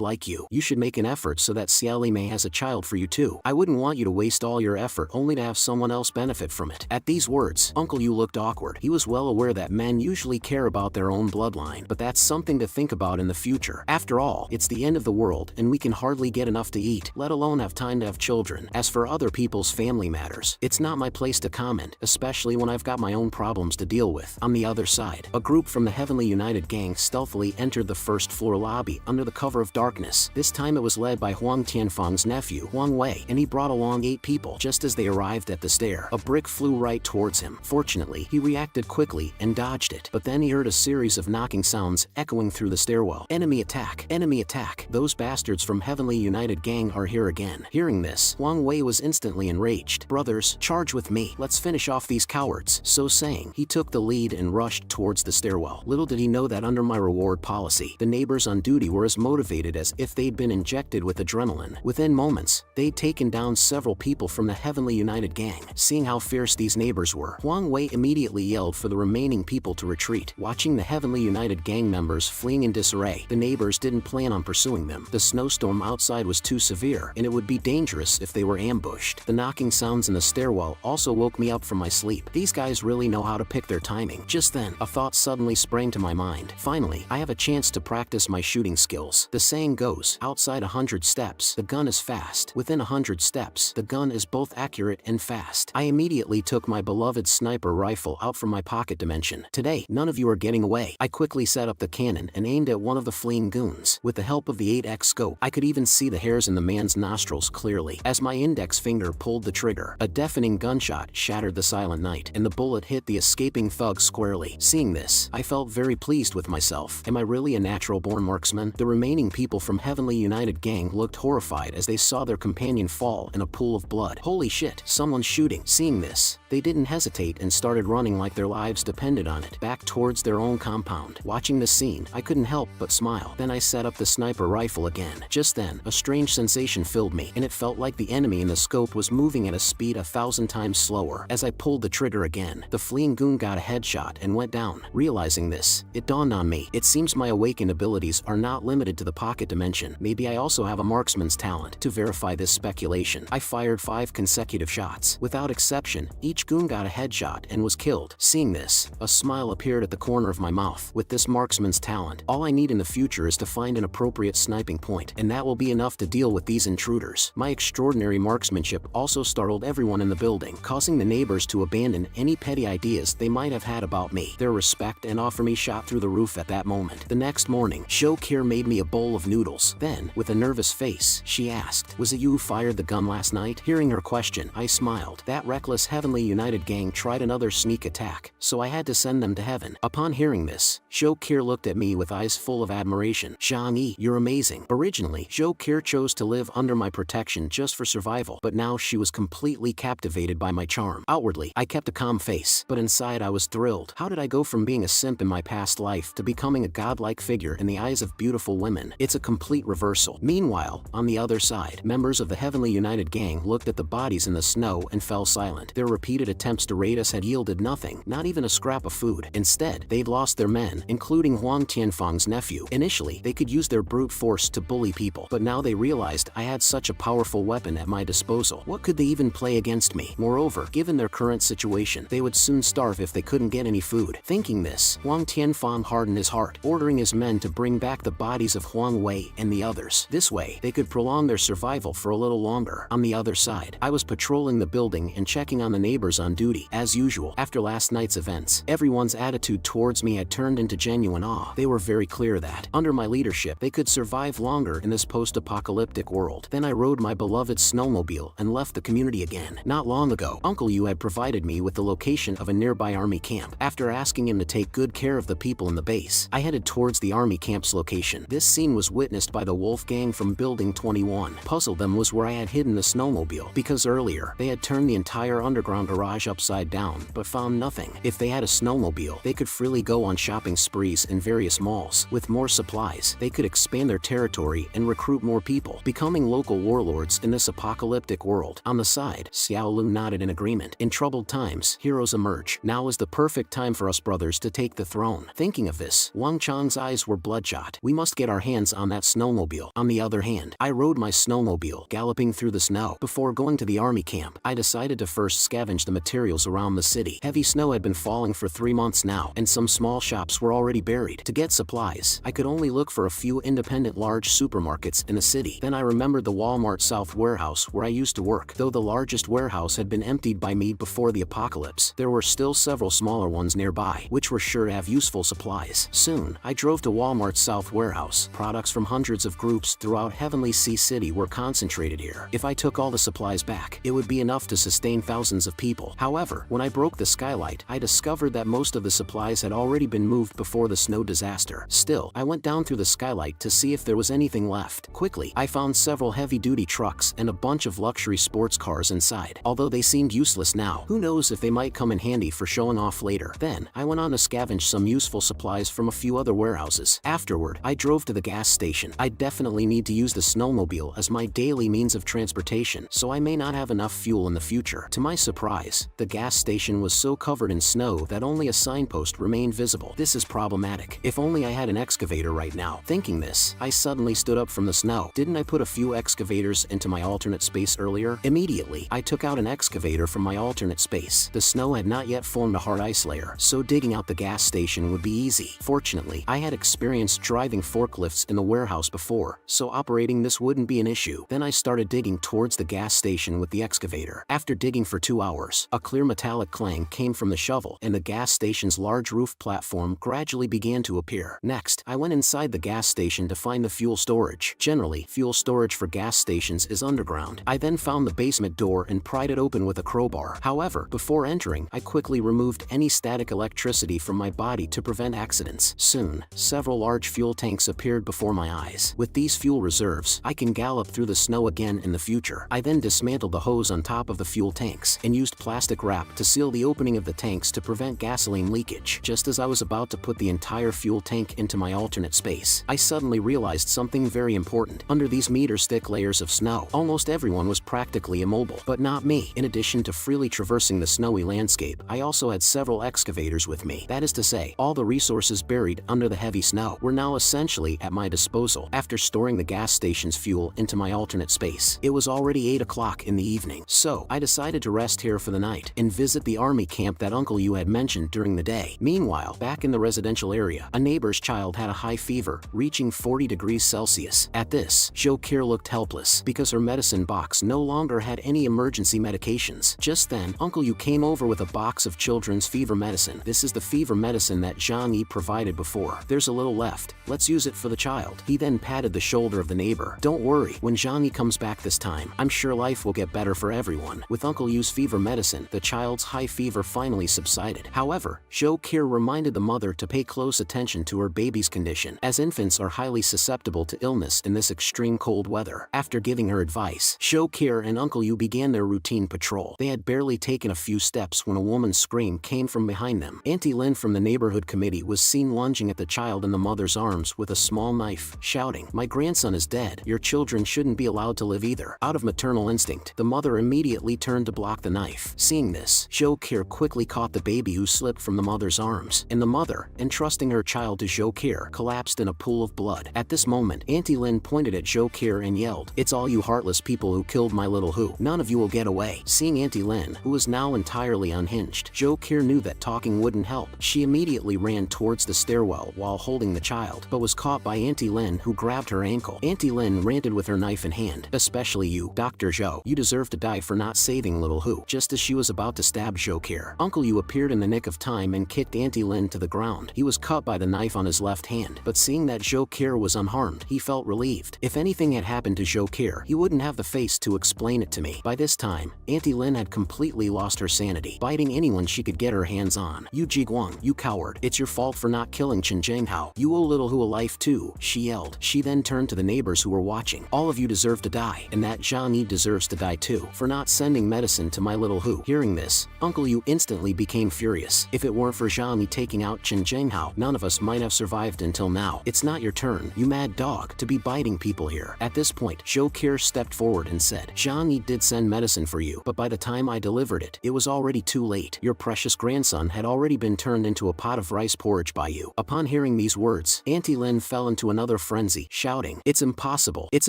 Speaker 1: like you. You should make an effort so that Xiaoli Mei has a child for you too. I wouldn't want you to waste all your effort only to have someone else benefit from it. At these words, Uncle Yu looked awkward. He was well aware that men usually care about their own bloodline, but that's something to think about in the future. After all, it's the end of the world and we can hardly get enough to eat, let alone have time to have children. As for other people's family matters, it's not my place to comment, especially when I've got my own problems to deal with. On the other side, a group from the Heavenly United Gang stealthily entered the first floor lobby under the cover of darkness. This time it was led by Huang Tianfeng's nephew, Huang Wei, and he brought along 8 people. Just as they arrived at the stair, a brick flew right towards him. Fortunately, he reacted quickly and dodged it, but then he heard a series of knocking sounds echoing through the stairwell. Enemy attack! Enemy attack! Those bastards from Heavenly United Gang are here again. Hearing this, Huang Wei was instantly enraged. Brothers, charge with me. Let's finish off these cowards. So saying, he took the lead and rushed towards the stairwell. Little did he know that under my reward policy, the neighbors on duty were as motivated as if they'd been injected with adrenaline. Within moments, they'd taken down several people from the Heavenly United Gang. Seeing how fierce these neighbors were, Huang Wei immediately yelled for the remaining people to retreat. Watching the Heavenly United Gang members fleeing in disarray, the neighbors didn't plan on pursuing them. The snowstorm outside was too severe, and it would be dangerous if they were ambushed. The knocking sounds in the stairwell also woke me up from my sleep. These guys really know how to pick their timing. Just then, a thought suddenly sprang to my mind. Finally, I have a chance to practice my shooting skills. The saying goes, outside 100 steps, the gun is fast. Within 100 steps, the gun is both accurate and fast. I immediately took my beloved sniper rifle out from my pocket dimension. Today, none of you are getting away. I quickly set up the cannon and aimed at one of the fleeing goons. With the help of the 8x scope, I could even see the hairs in the man's nostrils clearly. As my index finger pulled the trigger, a deafening gunshot shattered the silent night, and the bullet hit the escaping thug squarely. Seeing this, I felt very pleased with myself. Am I really a natural-born marksman? The remaining people from Heavenly United Gang looked horrified as they saw their companion fall in a pool of blood. Holy shit, someone's shooting. Seeing this, they didn't hesitate and started running like their lives depended on it, back towards their own compound. Watching this scene, I couldn't help but smile. Then I set up the sniper rifle again. Just then, a strange sensation filled me, and it felt like the enemy in the scope was moving at a speed 1,000 times slower. As I pulled the trigger again, the fleeing goon got a headshot and went down. Realizing this, it dawned on me. It seems my awakened abilities are not limited to the pocket dimension. Maybe I also have a marksman's talent. To verify this speculation, I fired 5 consecutive shots. Without exception, each goon got a headshot and was killed. Seeing this, a smile appeared at the corner of my mouth. With this marksman's talent, all I need in the future is to find an appropriate sniping point, and that will be enough to deal with these intruders. My extraordinary marksmanship also startled everyone in the building, causing the neighbors to abandon any petty ideas they might have had about me. Their respect and offer me shot through the roof at that moment. The next morning, Shokir made me a bowl of noodles. Then, with a nervous face, she asked, "Was it you who fired the gun last night?" Hearing her question, I smiled. That reckless Heavenly United Gang tried another sneak attack, so I had to send them to heaven. Upon hearing this, Shokir looked at me with eyes full of admiration. "Zhang Yi, you're amazing." Originally, Shokir chose to live under my protection just for survival, but now she was completely captivated by my charm. Outwardly, I kept a calm face, but inside I was thrilled. How did I go from being a simp in my past life to becoming a godlike figure in the eyes of beautiful women? It's a complete reversal. Meanwhile, on the other side, members of the Heavenly United Gang looked at the bodies in the snow and fell silent. Their repeated attempts to raid us had yielded nothing, not even a scrap of food. Instead, they'd lost their men, including Huang Tianfeng's nephew. Initially, they could use their brute force to bully people, but now they realized I had such a powerful weapon at my disposal. What could they even play against me? Moreover, given their current situation, they would soon starve if they couldn't get any food. Thinking this, Huang Tianfeng hardened his heart, ordering his men to bring back the bodies of Huang Wei and the others. This way, they could prolong their survival for a little longer. On the other side, I was patrolling the building and checking on the neighbors on duty. As usual, after last night's events, everyone's attitude towards me had turned into genuine awe. They were very clear that, under my leadership, they could survive longer in this post-apocalyptic world. Then I rode my beloved snowmobile and left the community again. Not long ago, Uncle Yu had provided me with the location of a nearby army camp. After asking him to take good care of the people in the base, I headed towards the army camp's location. This scene was witnessed by the Wolf Gang from Building 21. Puzzled them was where I had hidden the snowmobile, because earlier, they had turned the entire underground garage upside down, but found nothing. If they had a snowmobile, they could freely go on shopping sprees in various malls. With more supplies, they could expand their territory and recruit more people, becoming local warlords in this apocalyptic world. On the side, Xiao Lu nodded in agreement. In troubled times, heroes emerge. Now Now is the perfect time for us brothers to take the throne. Thinking of this, Wang Chang's eyes were bloodshot. We must get our hands on that snowmobile. On the other hand, I rode my snowmobile, galloping through the snow. Before going to the army camp, I decided to first scavenge the materials around the city. Heavy snow had been falling for 3 months now, and some small shops were already buried. To get supplies, I could only look for a few independent large supermarkets in the city. Then I remembered the Walmart South warehouse where I used to work. Though the largest warehouse had been emptied by me before the apocalypse, there were still several smaller ones nearby, which were sure to have useful supplies. Soon, I drove to Walmart's South warehouse. Products from hundreds of groups throughout Heavenly Sea City were concentrated here. If I took all the supplies back, it would be enough to sustain thousands of people. However, when I broke the skylight, I discovered that most of the supplies had already been moved before the snow disaster. Still, I went down through the skylight to see if there was anything left. Quickly, I found several heavy-duty trucks and a bunch of luxury sports cars inside. Although they seemed useless now, who knows if they might come in handy for showing off later. Then, I went on to scavenge some useful supplies from a few other warehouses. Afterward, I drove to the gas station. I definitely need to use the snowmobile as my daily means of transportation, so I may not have enough fuel in the future. To my surprise, the gas station was so covered in snow that only a signpost remained visible. This is problematic. If only I had an excavator right now. Thinking this, I suddenly stood up from the snow. Didn't I put a few excavators into my alternate space earlier? Immediately, I took out an excavator from my alternate space. The snow had not yet formed a hard ice layer, so digging out the gas station would be easy. Fortunately, I had experience driving forklifts in the warehouse before, so operating this wouldn't be an issue. Then I started digging towards the gas station with the excavator. After digging for 2 hours, a clear metallic clang came from the shovel, and the gas station's large roof platform gradually began to appear. Next, I went inside the gas station to find the fuel storage. Generally, fuel storage for gas stations is underground. I then found the basement door and pried it open with a crowbar. However, before entering, I quickly removed any static electricity from my body to prevent accidents. Soon, several large fuel tanks appeared before my eyes. With these fuel reserves, I can gallop through the snow again in the future. I then dismantled the hose on top of the fuel tanks and used plastic wrap to seal the opening of the tanks to prevent gasoline leakage. Just as I was about to put the entire fuel tank into my alternate space, I suddenly realized something very important. Under these meter-thick layers of snow, almost everyone was practically immobile, but not me. In addition to freely traversing the snowy landscape, I also had several excavators with me. That is to say, all the resources buried under the heavy snow were now essentially at my disposal. After storing the gas station's fuel into my alternate space, it was already 8 o'clock in the evening, so I decided to rest here for the night and visit the army camp that Uncle Yu had mentioned during the day. Meanwhile, back in the residential area, a neighbor's child had a high fever, reaching 40 degrees Celsius. At this, Jokir looked helpless because her medicine box no longer had any emergency medications. Just then, Uncle Yu came over with a box of children's fever medicine. This is the fever medicine that Zhang Yi provided before. There's a little left. Let's use it for the child. He then patted the shoulder of the neighbor. Don't worry, when Zhang Yi comes back this time, I'm sure life will get better for everyone. With Uncle Yu's fever medicine, the child's high fever finally subsided. However, Jokir reminded the mother to pay close attention to her baby's condition, as infants are highly susceptible to illness in this extreme cold weather. After giving her advice, Jokir and Uncle Yu began their routine patrol. They had barely taken a few steps when a woman's scream came from behind them. Auntie Lin from the neighborhood committee was seen lunging at the child in the mother's arms with a small knife, shouting, "My grandson is dead. Your children shouldn't be allowed to live either." Out of maternal instinct, the mother immediately turned to block the knife. Seeing this, Jokir quickly caught the baby who slipped from the mother's arms, and the mother, entrusting her child to Jokir, collapsed in a pool of blood. At this moment, Auntie Lin pointed at Jokir and yelled, "It's all you heartless people who killed my little Hu. None of you will get away." Seeing Auntie Lin, who was now entirely unhinged, Jokir knew that talking wouldn't help. She immediately ran towards the stairwell while holding the child, but was caught by Auntie Lin, who grabbed her ankle. Auntie Lin ranted with her knife in hand, "Especially you, Dr. Zhou. You deserve to die for not saving little Hu." Just as she was about to stab Jokir, Uncle Yu appeared in the nick of time and kicked Auntie Lin to the ground. He was cut by the knife on his left hand, but seeing that Jokir was unharmed, he felt relieved. If anything had happened to Jokir, he wouldn't have the face to explain it to me. By this time, Auntie Lin had completely lost her sanity, biting anyone she could get her hands on. "You Jiguang, you coward. It's your fault for not killing Chen Zhenghao. You owe little Hu a life too," she yelled. She then turned to the neighbors who were watching. "All of you deserve to die, and that Zhang Yi deserves to die too, for not sending medicine to my little Hu." Hearing this, Uncle Yu instantly became furious. If it weren't for Zhang Yi taking out Chen Zhenghao, none of us might have survived until now. "It's not your turn, you mad dog, to be biting people here." At this point, Jokir stepped forward and said, "Zhang Yi did send medicine for you, but by the time I delivered it, it was already too late. Your precious precious grandson had already been turned into a pot of rice porridge by you. Upon hearing these words, Auntie Lin fell into another frenzy, shouting, "It's impossible! It's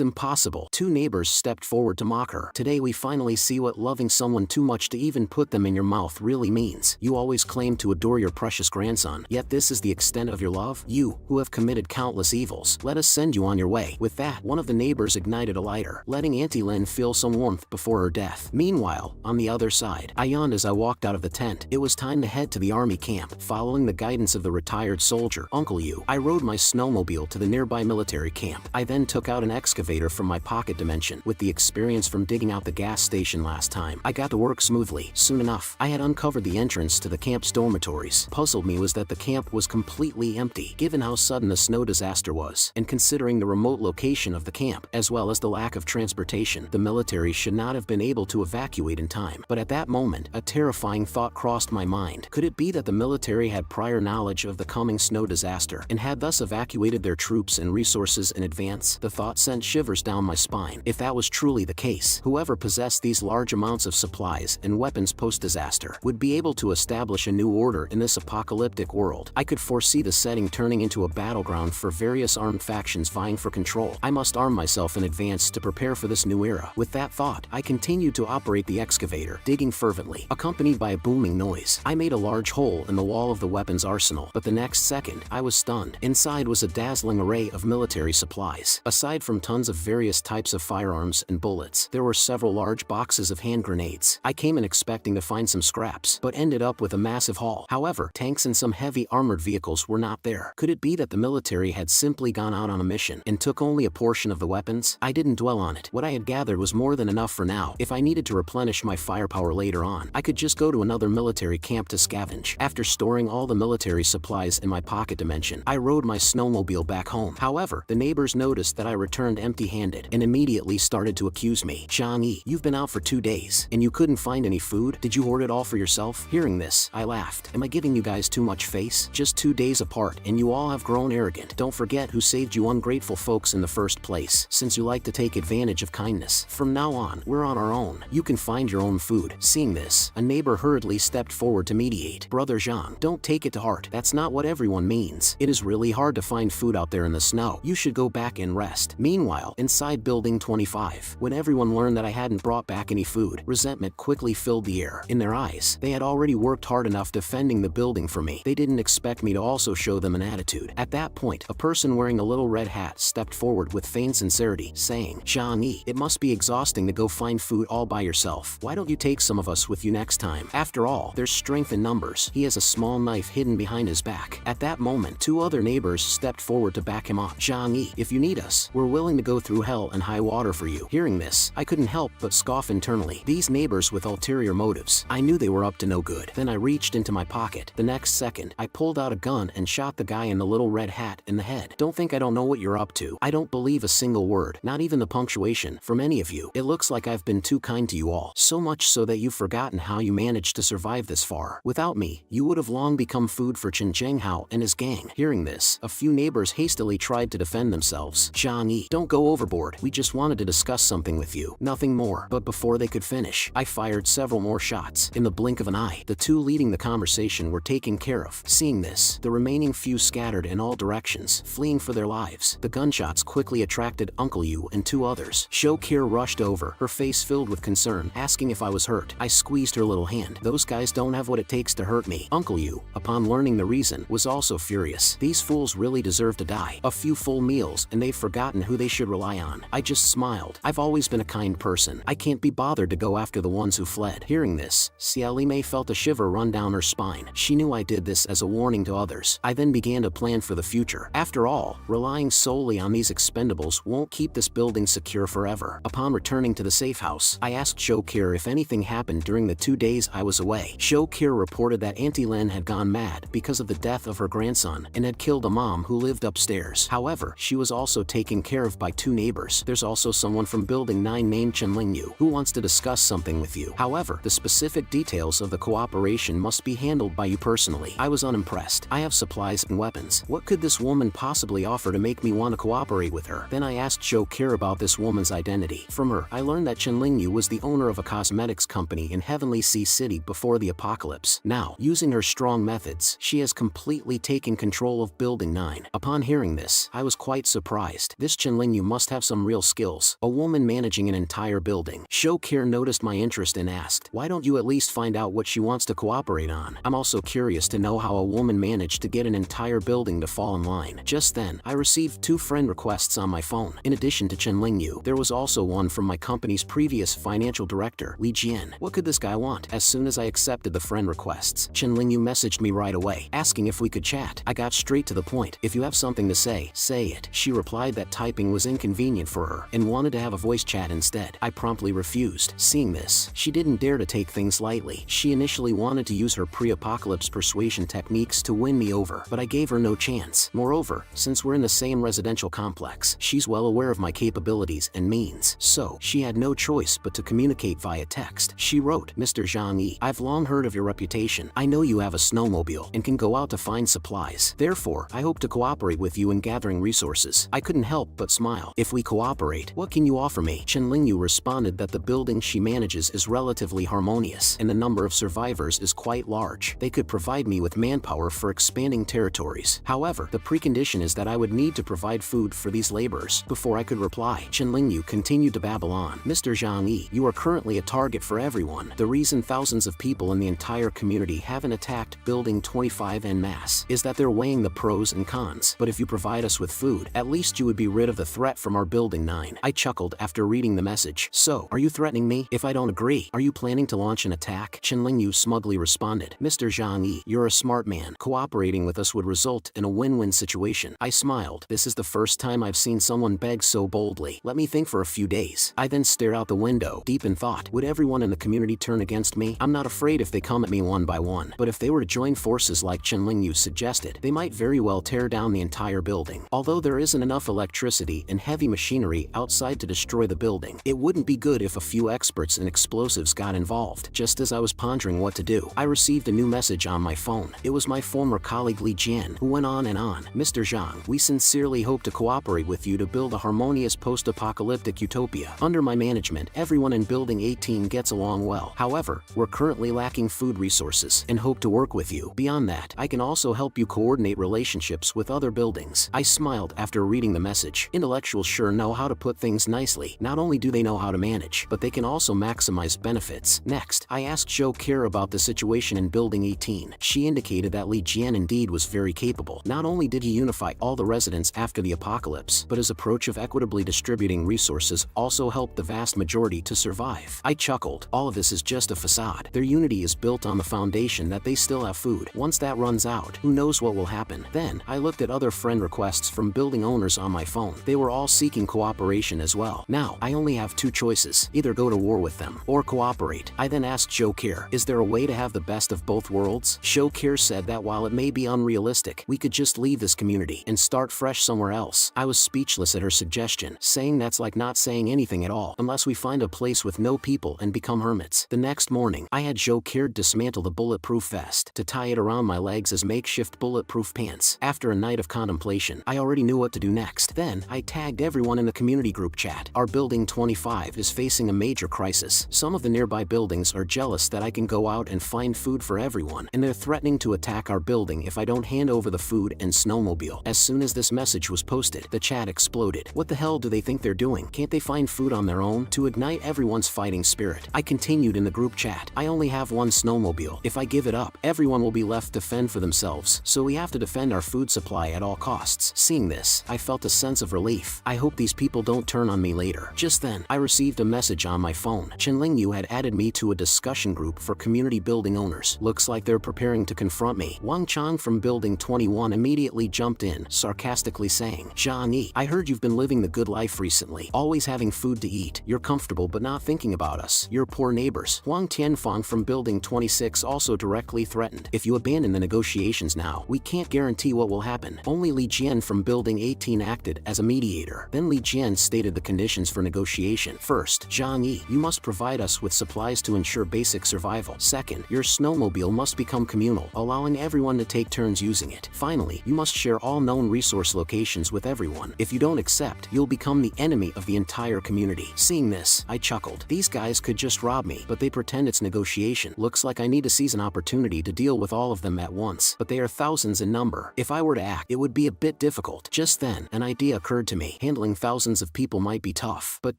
Speaker 1: impossible!" Two neighbors stepped forward to mock her. "Today we finally see what loving someone too much to even put them in your mouth really means. You always claim to adore your precious grandson, yet this is the extent of your love? You, who have committed countless evils, let us send you on your way." With that, one of the neighbors ignited a lighter, letting Auntie Lin feel some warmth before her death. Meanwhile, on the other side, I yawned as I walked out of the tent. It was time to head to the army camp. Following the guidance of the retired soldier, Uncle Yu, I rode my snowmobile to the nearby military camp. I then took out an excavator from my pocket dimension. With the experience from digging out the gas station last time, I got to work smoothly. Soon enough, I had uncovered the entrance to the camp's dormitories. Puzzled me was that the camp was completely empty, given how sudden the snow disaster was, and considering the remote location of the camp, as well as the lack of transportation, the military should not have been able to evacuate in time. But at that moment, a terrifying thought crossed my mind. Could it be that the military had prior knowledge of the coming snow disaster, and had thus evacuated their troops and resources in advance? The thought sent shivers down my spine. If that was truly the case, whoever possessed these large amounts of supplies and weapons post-disaster would be able to establish a new order in this apocalyptic world. I could foresee the setting turning into a battleground for various armed factions vying for control. I must arm myself in advance to prepare for this new era. With that thought, I continued to operate the excavator, digging fervently, accompanied by a booming noise. I made a large hole in the wall of the weapons arsenal, but the next second, I was stunned. Inside was a dazzling array of military supplies. Aside from tons of various types of firearms and bullets, there were several large boxes of hand grenades. I came in expecting to find some scraps, but ended up with a massive haul. However, tanks and some heavy armored vehicles were not there. Could it be that the military had simply gone out on a mission and took only a portion of the weapons? I didn't dwell on it. What I had gathered was more than enough for now. If I needed to replenish my firepower later on, I could just go to another military camp to scavenge. After storing all the military supplies in my pocket dimension, I rode my snowmobile back home. However, the neighbors noticed that I returned empty-handed and immediately started to accuse me. "Zhang, you've been out for 2 days, and you couldn't find any food? Did you hoard it all for yourself?" Hearing this, I laughed. "Am I giving you guys too much face? Just 2 days apart, and you all have grown arrogant. Don't forget who saved you ungrateful folks in the first place, since you like to take advantage of kindness. From now on, we're on our own. You can find your own food." Seeing this, a neighbor hurriedly stepped forward to mediate. "Brother Zhang, don't take it to heart. That's not what everyone means. It is really hard to find food out there in the snow. You should go back and rest." Meanwhile, inside Building 25, when everyone learned that I hadn't brought back any food, resentment quickly filled the air. In their eyes, they had already worked hard enough defending the building for me. They didn't expect me to also show them an attitude. At that point, a person wearing a little red hat stepped forward with feigned sincerity, saying, "Zhang, it must be exhausting to go find food all by yourself. Why don't you take some of us with you next time? After all, there's strength in numbers." He has a small knife hidden behind his back. At that moment, 2 other neighbors stepped forward to back him up. "Zhang, if you need us, we're willing to go through hell and high water for you." Hearing this, I couldn't help but scoff internally. These neighbors with ulterior motives, I knew they were up to no good. Then I reached into my pocket. The next second, I pulled out a gun and shot the guy in the little red hat in the head. "Don't think I don't know what you're up to. I don't believe a single word, not even the punctuation, from any of you. It looks like I've been too kind to you all, so much so that you've forgotten how you managed to survive this far. Without me, you would have long become food for Chen Zhenghao and his gang." Hearing this, a few neighbors hastily tried to defend themselves. "Zhang, don't go overboard. We just wanted to discuss something with you. Nothing more." But before they could finish, I fired several more shots. In the blink of an eye, the 2 leading the conversation were taken care of. Seeing this, the remaining few scattered in all directions, fleeing for their lives. The gunshots quickly attracted Uncle Yu and 2 others. Shokir rushed over, her face filled with concern, asking if I was hurt. I squeezed her little hand. "Those guys don't have what it takes to hurt me." Uncle Yu, upon learning the reason, was also furious. "These fools really deserve to die. A few full meals, and they've forgotten who they should rely on." I just smiled. I've always been a kind person. I can't be bothered to go after the ones who fled. Hearing this, Xiao Mei felt a shiver run down her spine. She knew I did this as a warning to others. I then began to plan for the future. After all, relying solely on these expendables won't keep this building secure forever. Upon returning to the safe house, I asked Shokir if anything happened during the 2 days I was away. Shokir reported that Auntie Lin had gone mad because of the death of her grandson and had killed a mom who lived upstairs. However, she was also taken care of by 2 neighbors. "There's also someone from Building 9 named Chen Lingyu who wants to discuss something with you. However, the specific details of the cooperation must be handled by you personally." I was unimpressed. I have supplies and weapons. What could this woman possibly offer to make me want to cooperate with her? Then I asked Shokir about this woman's identity. From her, I learned that Chen Lingyu was the owner of a cosmetics company in Heavenly Sea City before the apocalypse. Now, using her strong methods, she has completely taken control of Building 9. Upon hearing this, I was quite surprised. This Chenlingyu must have some real skills. A woman managing an entire building. Shokir noticed my interest and asked, "Why don't you at least find out what she wants to cooperate on?" I'm also curious to know how a woman managed to get an entire building to fall in line. Just then, I received 2 friend requests on my phone. In addition to Chenlingyu, there was also one from my company's previous financial director, Li Jian. What could this guy want? As soon as I accepted the friend requests, Chenlingyu messaged me right away, asking if we could chat. I got straight to the point. "If you have something to say it." She replied that typing was inconvenient for her and wanted to have a voice chat instead. I promptly refused. Seeing this, she didn't dare to take things lightly. She initially wanted to use her pre-apocalypse persuasion techniques to win me over, but I gave her no chance. Moreover, since we're in the same residential complex, she's well aware of my capabilities and means, so she had no choice but to communicate via text. She wrote, "Mr. Zhang Yi, I've long heard of your reputation. I know you have a snowmobile and can go out to find supplies. Therefore, I hope to cooperate with you in gathering resources." I couldn't help but smile. "If we cooperate, what can you offer me?" Chenlingyu responded that the building she manages is relatively harmonious and the number of survivors is quite large. They could provide me with manpower for expanding territories. However, the precondition is that I would need to provide food for these laborers. Before I could reply, Chenlingyu continued to babble on. "Mr. Zhang Yi, you are currently a target for everyone. The reason thousands of people in the entire community haven't attacked Building 25 en masse is that they're weighing the pros and cons. But if you provide us with food, at least you would be rid of the threat from our Building 9. I chuckled after reading the message. "So, are you threatening me? If I don't agree, are you planning to launch an attack?" Chenlingyu smugly responded, "Mr. Zhang Yi, you're a smart man. Cooperating with us would result in a win-win situation." I smiled. This is the first time I've seen someone beg so boldly. Let me think for a few days. I then stared out the window, deep in thought. Would everyone in the community turn against me? I'm not afraid if they come at me one by one, but if they were to join forces like Chenlingyu suggested, they might very well tear down the entire building. Although there isn't enough electricity and heavy machinery outside to destroy the building, it wouldn't be good if a few experts in explosives got involved. Just as I was pondering what to do, I received a new message on my phone. It was my former colleague Li Jian, who went on and on. "Mr. Zhang, we sincerely hope to cooperate with you to build a harmonious post-apocalyptic utopia. Under my management, everyone in Building 18 gets along well. However, we're currently lacking food resources and hope to work with you. Beyond that, I can also help you coordinate relationships with other buildings." I smiled after reading the message. Intellectuals sure know how to put things nicely. Not only do they know how to manage, but they can also maximize benefits. Next, I asked Shokir about the situation in Building 18. She indicated that Li Jian indeed was very capable. Not only did he unify all the residents after the apocalypse, but his approach of equitably distributing resources also helped the vast majority to survive. I chuckled. All of this is just a facade. Their unity is built on the foundation that they still have food. Once that runs out, who knows what will happen. Then, I looked at other friend requests from building owners on my phone. They were all seeking cooperation as well. Now, I only have 2 choices. Either go to war with them, or cooperate. I then asked Shokir, "Is there a way to have the best of both worlds?" Shokir said that while it may be unrealistic, we could just leave this community and start fresh somewhere else. I was speechless at her suggestion, saying that's like not saying anything at all, unless we find a place with no people and become hermits. The next morning, I had Shokir dismantle the bulletproof vest to tie it around my legs as makeshift bulletproof pants. After a night of contemplation, I already knew what to do next. Then, I tagged everyone in the community group chat. Our Building 25 is facing a major crisis. Some of the nearby buildings are jealous that I can go out and find food for everyone, and they're threatening to attack our building if I don't hand over the food and snowmobile. As soon as this message was posted, the chat exploded. What the hell do they think they're doing? Can't they find food on their own? To ignite everyone's fighting spirit, I continued in the group chat. I only have one snowmobile. If I give it up, everyone will be left to fend for themselves, so we have to defend our food supply at all costs. Seeing this, I felt a sense of relief. I hope these people don't turn on me later. Just then, I received a message on my phone. Chenlingyu had added me to a discussion group for community building owners. Looks like they're preparing to confront me. Wang Chang from Building 21 immediately jumped in, sarcastically saying, "Zhang Yi, I heard you've been living the good life recently, always having food to eat. You're comfortable but not thinking about us, your poor neighbors." Huang Tianfang from Building 26 also directly threatened, "If you abandon the negotiations now, we can't guarantee what will happen." Only Li Jian from Building 18 acted as a mediator. Then Li Jian stated the conditions for negotiation. First, Zhang Yi, you must provide us with supplies to ensure basic survival. Second, your snowmobile must become communal, allowing everyone to take turns using it. Finally, you must share all known resource locations with everyone. If you don't accept, you'll become the enemy of the entire community. Seeing this, I chuckled. These guys could just rob me, but they pretend it's negotiation. Looks like I need to seize an opportunity to deal with all of them at once, but they are thousands in number. If I were to act, it would be a bit difficult. Just then, an idea occurred to me. Handling thousands of people might be tough, but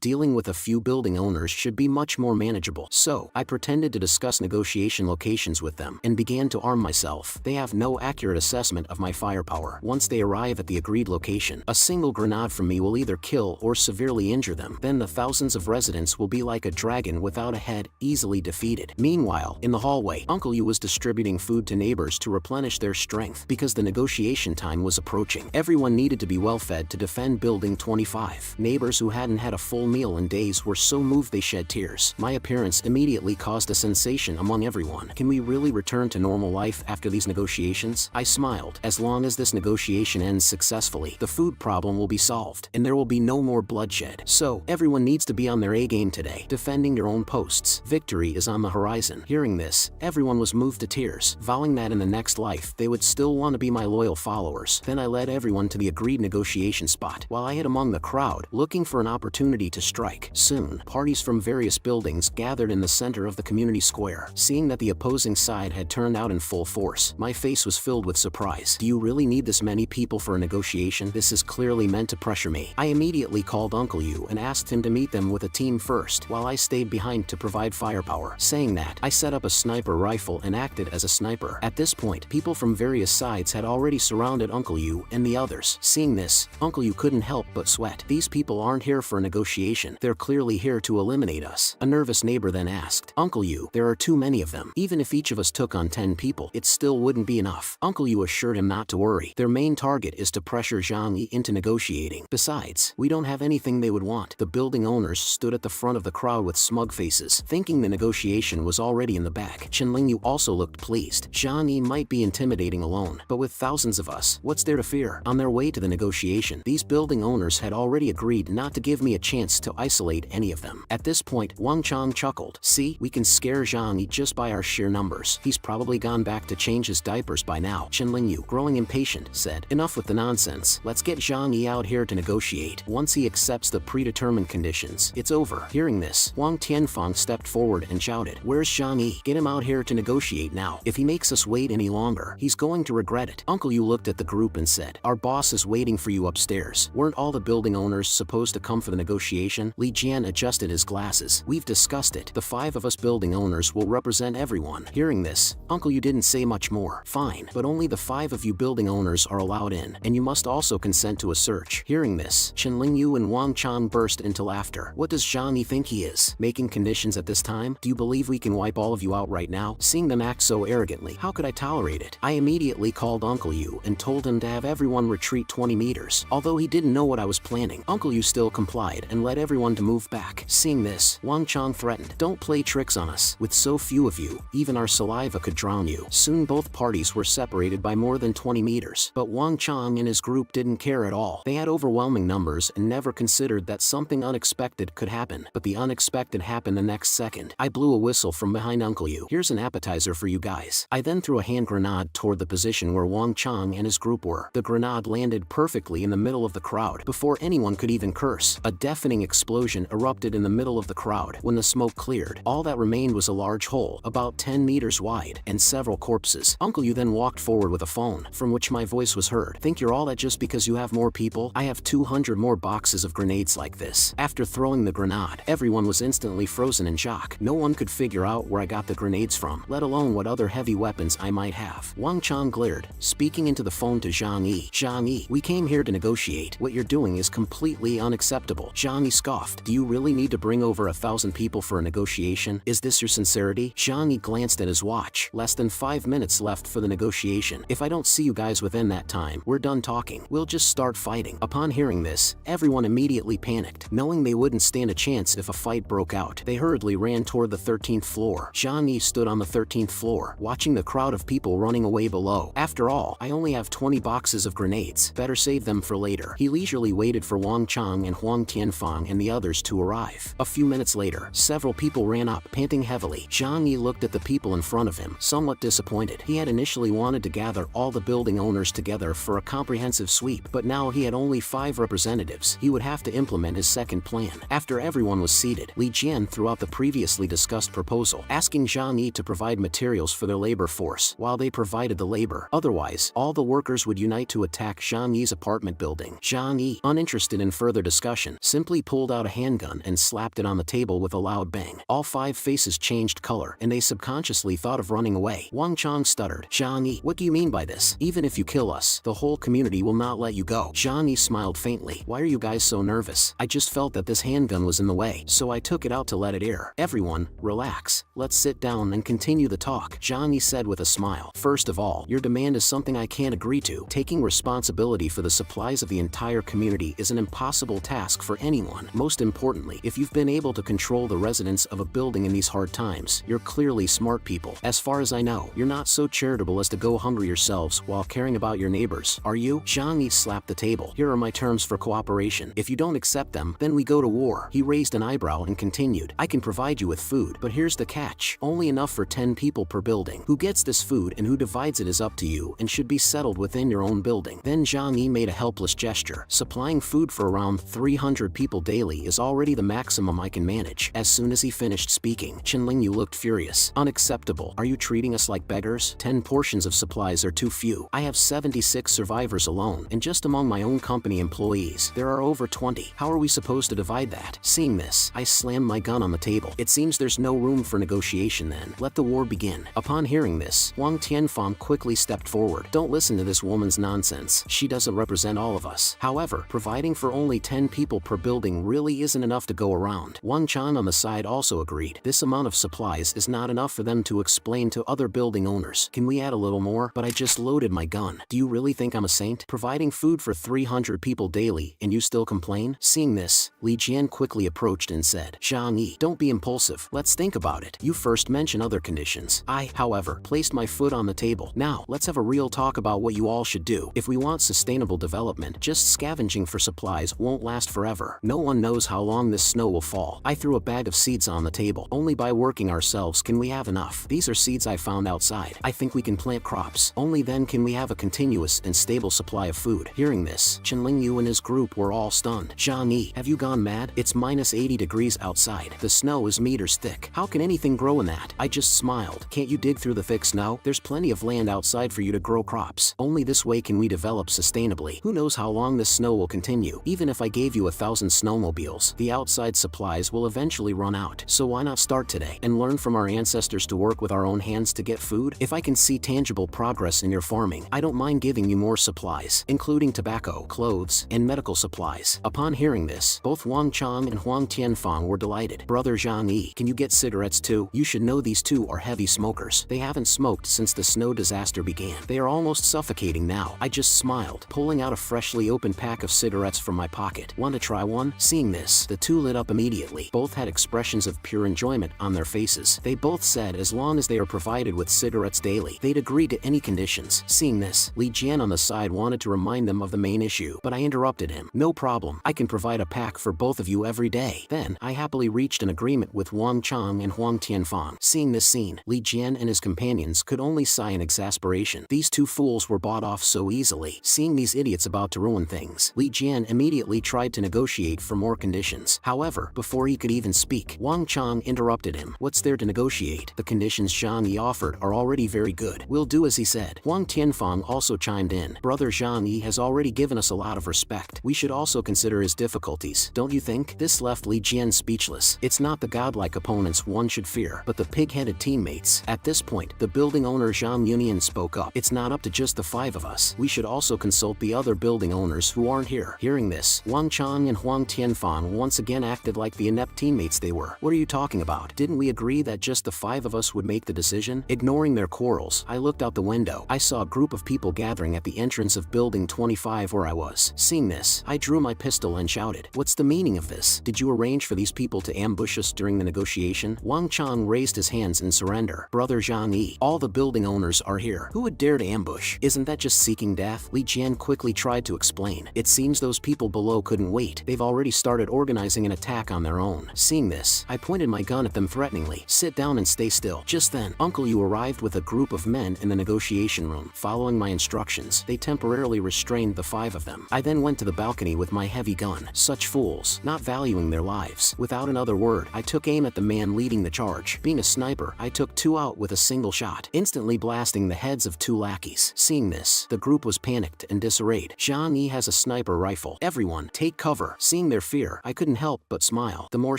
Speaker 1: dealing with a few building owners should be much more manageable. So, I pretended to discuss negotiation locations with them and began to arm myself. They have no accurate assessment of my firepower. Once they arrive at the agreed location, a single grenade from me will either kill or severely injure them. Then the thousands of residents will be like a dragon without a head, easily defeated. Meanwhile, in the hallway, Uncle Yu was distributing food to neighbors to replenish their strength because the negotiation time was approaching. Everyone needed to be well fed to defend Building 25. Neighbors who hadn't had a full meal in days were so moved they shed tears. My appearance immediately caused a sensation among everyone. Can we really return to normal life after these negotiations? I smiled. As long as this negotiation ends successfully, the food problem will be solved, and there will be no more bloodshed. So, everyone needs to be on their A game today, defending your own posts. Victory is on the horizon. Hearing this, everyone was moved to tears, vowing that in the next life they would still want to be my loyal followers. Then I led everyone to the agreed negotiation spot, while I hid among the crowd, looking for an opportunity to strike. Soon, parties from various buildings gathered in the center of the community square. Seeing that the opposing side had turned out in full force, my face was filled with surprise. Do you really need this many people for a negotiation? This is clearly meant to pressure me. I immediately called Uncle Yu and asked him to meet them with a team first, while I stayed behind to provide firepower. Saying that, I set up a sniper rifle and acted as a sniper. At this point, people from various sides had already surrounded Uncle Yu and the others. Seeing this, Uncle Yu couldn't help but sweat. These people aren't here for a negotiation. They're clearly here to eliminate us. A nervous neighbor then asked, Uncle Yu, there are too many of them. Even if each of us took on 10 people, it still wouldn't be enough. Uncle Yu assured him not to worry. Their main target is to pressure Zhang Yi into negotiating. Besides, we don't have anything they would want. The building owners stood at the front of the crowd with smug faces, thinking the negotiation was already in the bag. Chen Lingyu also looked pleased. Zhang Yi might be intimidating alone, but with thousands of us, what's there to fear? On their way to the negotiation, these building owners had already agreed not to give me a chance to isolate any of them. At this point, Wang Chang chuckled. See, we can scare Zhang Yi just by our sheer numbers. He's probably gone back to change his diapers by now. Chen Lingyu, growing impatient, said, enough with the nonsense. Let's get Zhang Yi out here to negotiate. Once he accepts the predetermined conditions, it's over. Hearing this, Wang Tianfang stepped forward and shouted, where's Zhang Yi? Get him out here to negotiate now. If he makes us wait any longer, he's going to regret it. Uncle Yu looked at the group and said, our boss is waiting for you upstairs. Weren't all the building owners supposed to come for the negotiation? Li Jian adjusted his glasses. We've discussed it. The 5 of us building owners will represent everyone. Hearing this, Uncle Yu didn't say much more. Fine, but only the 5 of you building owners are allowed in, and you must also consent to a search. Hearing this, Chen Lingyu and Wang Chang burst into laughter. What does Zhang Yi think he is? Making conditions at this time? Do you believe we can wipe all of you out right now? Seeing them act so arrogantly, how could I tolerate it? I immediately called Uncle Yu and told him to have everyone retreat 20 meters. Although he didn't know what I was planning, Uncle Yu still complied and led everyone to move back. Seeing this, Wang Chang threatened, don't play tricks on us. With so few of you, even our saliva could drown you. Soon both parties were separated by more than 20 meters. But Wang Chang and his group didn't care at all. They had overwhelming numbers and never considered that something unexpected could happen. But the unexpected happened the next second. I blew a whistle from behind Uncle Yu. Here's an appetizer for you guys. I then threw a hand grenade toward the position where Wang Chang and his group were. The grenade landed perfectly in the middle of the crowd before anyone could even curse. A deafening explosion erupted in the middle of the crowd. When the smoke cleared, all that remained was a large hole, about 10 meters wide, and several corpses. Uncle Yu then walked forward with a phone, from which my voice was heard. Think you're all that just because you have more people? I have 200 more boxes of grenades like this. After throwing the grenade, everyone was instantly frozen in shock. No one could figure out where I got the grenades from, let alone what other heavy weapons I might have. Wang Chang glared, speaking into the phone to Zhang Yi. Zhang Yi, we came here to negotiate. What you're doing is completely unacceptable. Zhang Yi scoffed. Do you really need to bring over 1,000 people for a negotiation? Is this your sincerity? Zhang Yi glanced at his watch. Less than 5 minutes left for the negotiation. If I don't see you guys within that time, we're done talking. We'll just start fighting. Upon hearing this, everyone immediately panicked, knowing they wouldn't stand a chance if a fight broke out. They hurriedly ran toward the 13th floor. Zhang Yi stood on the 13th floor, watching the crowd of people running away below. After all, I only have 20 boxes of grenades. Better save them for later. He leisurely waited for Wang Chang and Huang Tianfang and the others to arrive. A few minutes later, several people ran up, panting heavily. Zhang Yi looked at the people in front of him, somewhat disappointed. He had initially wanted to gather all the building owners together for a comprehensive sweep, but now he had only 5 representatives. He would have to implement his second plan. After everyone was seated, Li Jian threw out the previously discussed proposal, asking asking Zhang Yi to provide materials for their labor force while they provided the labor. Otherwise, all the workers would unite to attack Zhang Yi's apartment building. Zhang Yi, uninterested in further discussion, simply pulled out a handgun and slapped it on the table with a loud bang. All 5 faces changed color, and they subconsciously thought of running away. Wang Chang stuttered. Zhang Yi, what do you mean by this? Even if you kill us, the whole community will not let you go. Zhang Yi smiled faintly. Why are you guys so nervous? I just felt that this handgun was in the way, so I took it out to let it air. Everyone, relax. Let's sit down and continue the talk, Zhang Yi said with a smile. First of all, your demand is something I can't agree to. Taking responsibility for the supplies of the entire community is an impossible task for anyone. Most importantly, if you've been able to control the residents of a building in these hard times, you're clearly smart people. As far as I know, you're not so charitable as to go hungry yourselves while caring about your neighbors, are you? Zhang Yi slapped the table. Here are my terms for cooperation. If you don't accept them, then we go to war. He raised an eyebrow and continued. I can provide you with food, but here's the catch. Only enough for 10 people per building. Who gets this food and who divides it is up to you and should be settled within your own building. Then Zhang Yi made a helpless gesture. Supplying food for around 300 people daily is already the maximum I can manage. As soon as he finished speaking, Qinling Yu looked furious. Unacceptable. Are you treating us like beggars? 10 portions of supplies are too few. I have 76 survivors alone, and just among my own company employees, there are over 20. How are we supposed to divide that? Seeing this, I slammed my gun on the table. It seems there's no room for negotiation then. Let the war begin. Upon hearing this, Wang Tianfang quickly stepped forward. Don't listen to this woman's nonsense. She doesn't represent all of us. However, providing for only 10 people per building really isn't enough to go around. Wang Chan on the side also agreed. This amount of supplies is not enough for them to explain to other building owners. Can we add a little more? But I just loaded my gun. Do you really think I'm a saint? Providing food for 300 people daily, and you still complain? Seeing this, Li Jian quickly approached and said, Zhang Yi, don't be impulsive. Let's think about it. You first mention other conditions. I, however, placed my foot on the table. Now, let's have a real talk about what you all should do. If we want sustainable development, just scavenging for supplies won't last forever. No one knows how long this snow will fall. I threw a bag of seeds on the table. Only by working ourselves can we have enough. These are seeds I found outside. I think we can plant crops. Only then can we have a continuous and stable supply of food. Hearing this, Qinling Yu and his group were all stunned. Zhang Yi, have you gone mad? It's minus 80 degrees outside. The snow is meters thick. How can anything grow in that? I just smiled. Can't you dig through the thick snow? There's plenty of land outside for you to grow crops. Only this way can we develop sustainably. Who knows how long this snow will continue? Even if I gave you 1,000 snowmobiles, the outside supplies will eventually run out. So why not start today and learn from our ancestors to work with our own hands to get food? If I can see tangible progress in your farming, I don't mind giving you more supplies, including tobacco, clothes, and medical supplies. Upon hearing this, both Wang Chang and Huang Tianfang were delighted. Brother Zhang Yi, can you get cigarettes too? You should know these two are heavy smokers. They haven't smoked since the snow disaster began. They are almost suffocating now. I just smiled, pulling out a freshly opened pack of cigarettes from my pocket. Want to try one? Seeing this, the two lit up immediately. Both had expressions of pure enjoyment on their faces. They both said as long as they are provided with cigarettes daily, they'd agree to any conditions. Seeing this, Li Jian on the side wanted to remind them of the main issue, but I interrupted him. No problem. I can provide a pack for both of you every day. Then, I happily reached an agreement with Wang Chang and Huang Tianfang. Seeing this scene, Li Jian and his companions could only sigh in exasperation. These two fools were bought off so easily. Seeing these idiots about to ruin things, Li Jian immediately tried to negotiate for more conditions. However, before he could even speak, Wang Chang interrupted him. What's there to negotiate? The conditions Zhang Yi offered are already very good. We'll do as he said. Huang Tianfang also chimed in. Brother Zhang Yi has already given us a lot of respect. We should also consider his difficulties, don't you think? This left Li Jian speechless. It's not the godlike opponents one should fear, but the pig-headed teammates. At this point, the building owner Zhang Yunian spoke up. It's not up to just the 5 of us. We should also consult the other building owners who aren't here. Hearing this, Wang Chang and Huang Tianfang once again acted like the inept teammates they were. What are you talking about? Didn't we agree that just the 5 of us would make the decision? Ignoring their quarrels, I looked out the window. I saw a group of people gathering at the entrance of building 25 where I was. Seeing this, I drew my pistol and shouted, "What's the meaning of this? Did you arrange for these people to ambush us during the negotiation?" Wang Chang raised his hands in surrender. Brother Zhang Yi, all the building owners are here. Who would dare to ambush? Isn't that just seeking death? Li Jian quickly tried to explain. It seems those people below couldn't wait. They've already started organizing an attack on their own. Seeing this, I pointed my gun at them threateningly. Sit down and stay still. Just then, Uncle Yu arrived with a group of men in the negotiation room. Following my instructions, they temporarily restrained the 5 of them. I then went to the balcony with my heavy gun. Such fools, not valuing their lives. Without another word, I took aim at the man leading the charge. Being a sniper, I took 2 out with a single shot, instantly blasting the heads of 2 lackeys. Seeing this, the group was panicked and disarrayed. Zhang Yi has a sniper rifle. Everyone, take cover. Seeing their fear, I couldn't help but smile. The more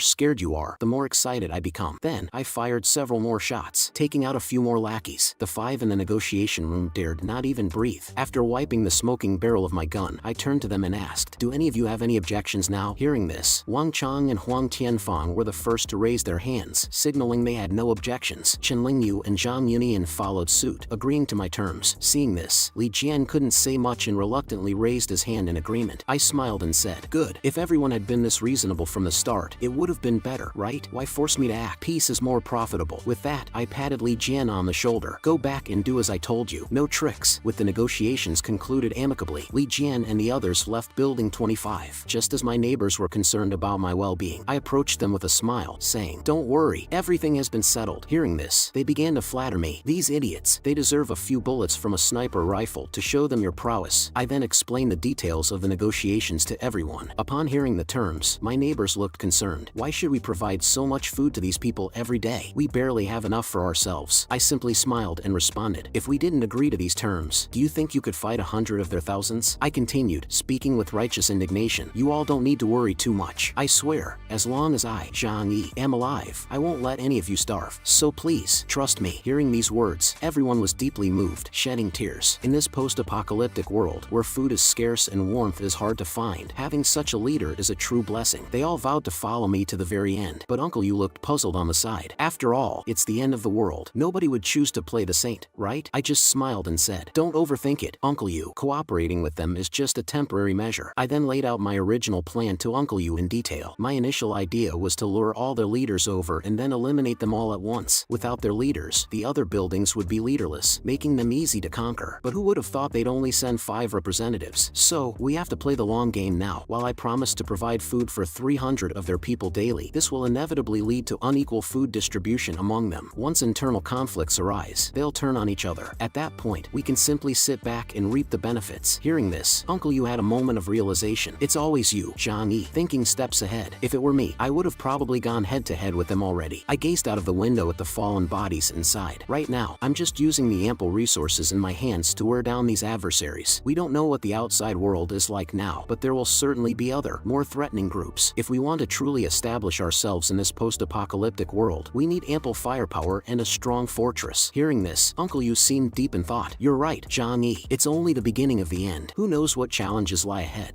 Speaker 1: scared you are, the more excited I become. Then, I fired several more shots, taking out a few more lackeys. The 5 in the negotiation room dared not even breathe. After wiping the smoking barrel of my gun, I turned to them and asked, "Do any of you have any objections now?" Hearing this, Wang Chang and Huang Tianfang were the first to raise their hands, signaling they had no objections. Chen Lingyu and Zhang Yunian followed suit, agreeing to my terms. Seeing this, Li Jian couldn't say much and reluctantly raised his hand in agreement. I smiled and said, "Good. If everyone had been this reasonable from the start, it would have been better, right? Why force me to act? Peace is more profitable." With that, I patted Li Jian on the shoulder. "Go back and do as I told you. No tricks." With the negotiations concluded amicably, Li Jian and the others left Building 25. Just as my neighbors were concerned about my well-being, I approached them with a smile, saying, "Don't worry, everything has been settled." Hearing this, they began to flatter me. "These idiots, they deserve a few bullets from a sniper rifle to show them your prowess." I then explained the details of the negotiations to everyone. Upon hearing the terms, my neighbors looked concerned. "Why should we provide so much food to these people every day? We barely have enough for ourselves." I simply smiled and responded, "If we didn't agree to these terms, do you think you could fight 100 of their thousands?" I continued, speaking with righteous indignation, "You all don't need to worry too much. I swear, as long as I, Zhang Yi, am alive, I won't let any of you starve. So please, trust me." Hearing these words, everyone was deeply moved, shedding tears. In this post-apocalyptic world, where food is scarce and warmth is hard to find, having such a leader is a true blessing. They all vowed to follow me to the very end, but Uncle Yu looked puzzled on the side. After all, it's the end of the world. Nobody would choose to play the saint, right? I just smiled and said, "Don't overthink it, Uncle Yu. Cooperating with them is just a temporary measure." I then laid out my original plan to Uncle Yu in detail. My initial idea was to lure all their leaders over and then eliminate them all at once. Without their leaders, the other buildings would be leaderless, making them easy to conquer. But who would have thought they'd only send 5 representatives? So, we have to play the long game now. While I promised to provide food for 300 of their people daily, this will inevitably lead to unequal food distribution among them. Once internal conflicts arise, they'll turn on each other. At that point, we can simply sit back and reap the benefits. Hearing this, Uncle Yu had a moment of realization. "It's always you, Zhang Yi, thinking steps ahead. If it were me, I would have probably gone head-to-head with them already." I gazed out of the window at the fallen bodies inside. Right now, I'm just using the ample resources in my hands to wear down these adversaries. We don't know what the outside world is like now, but there will certainly be other, more threatening groups. If we want to truly establish ourselves in this post-apocalyptic world, we need ample firepower and a strong fortress. Hearing this, Uncle Yu seemed deep in thought. "You're right, Zhang Yi. It's only the beginning of the end. Who knows what challenges lie ahead?"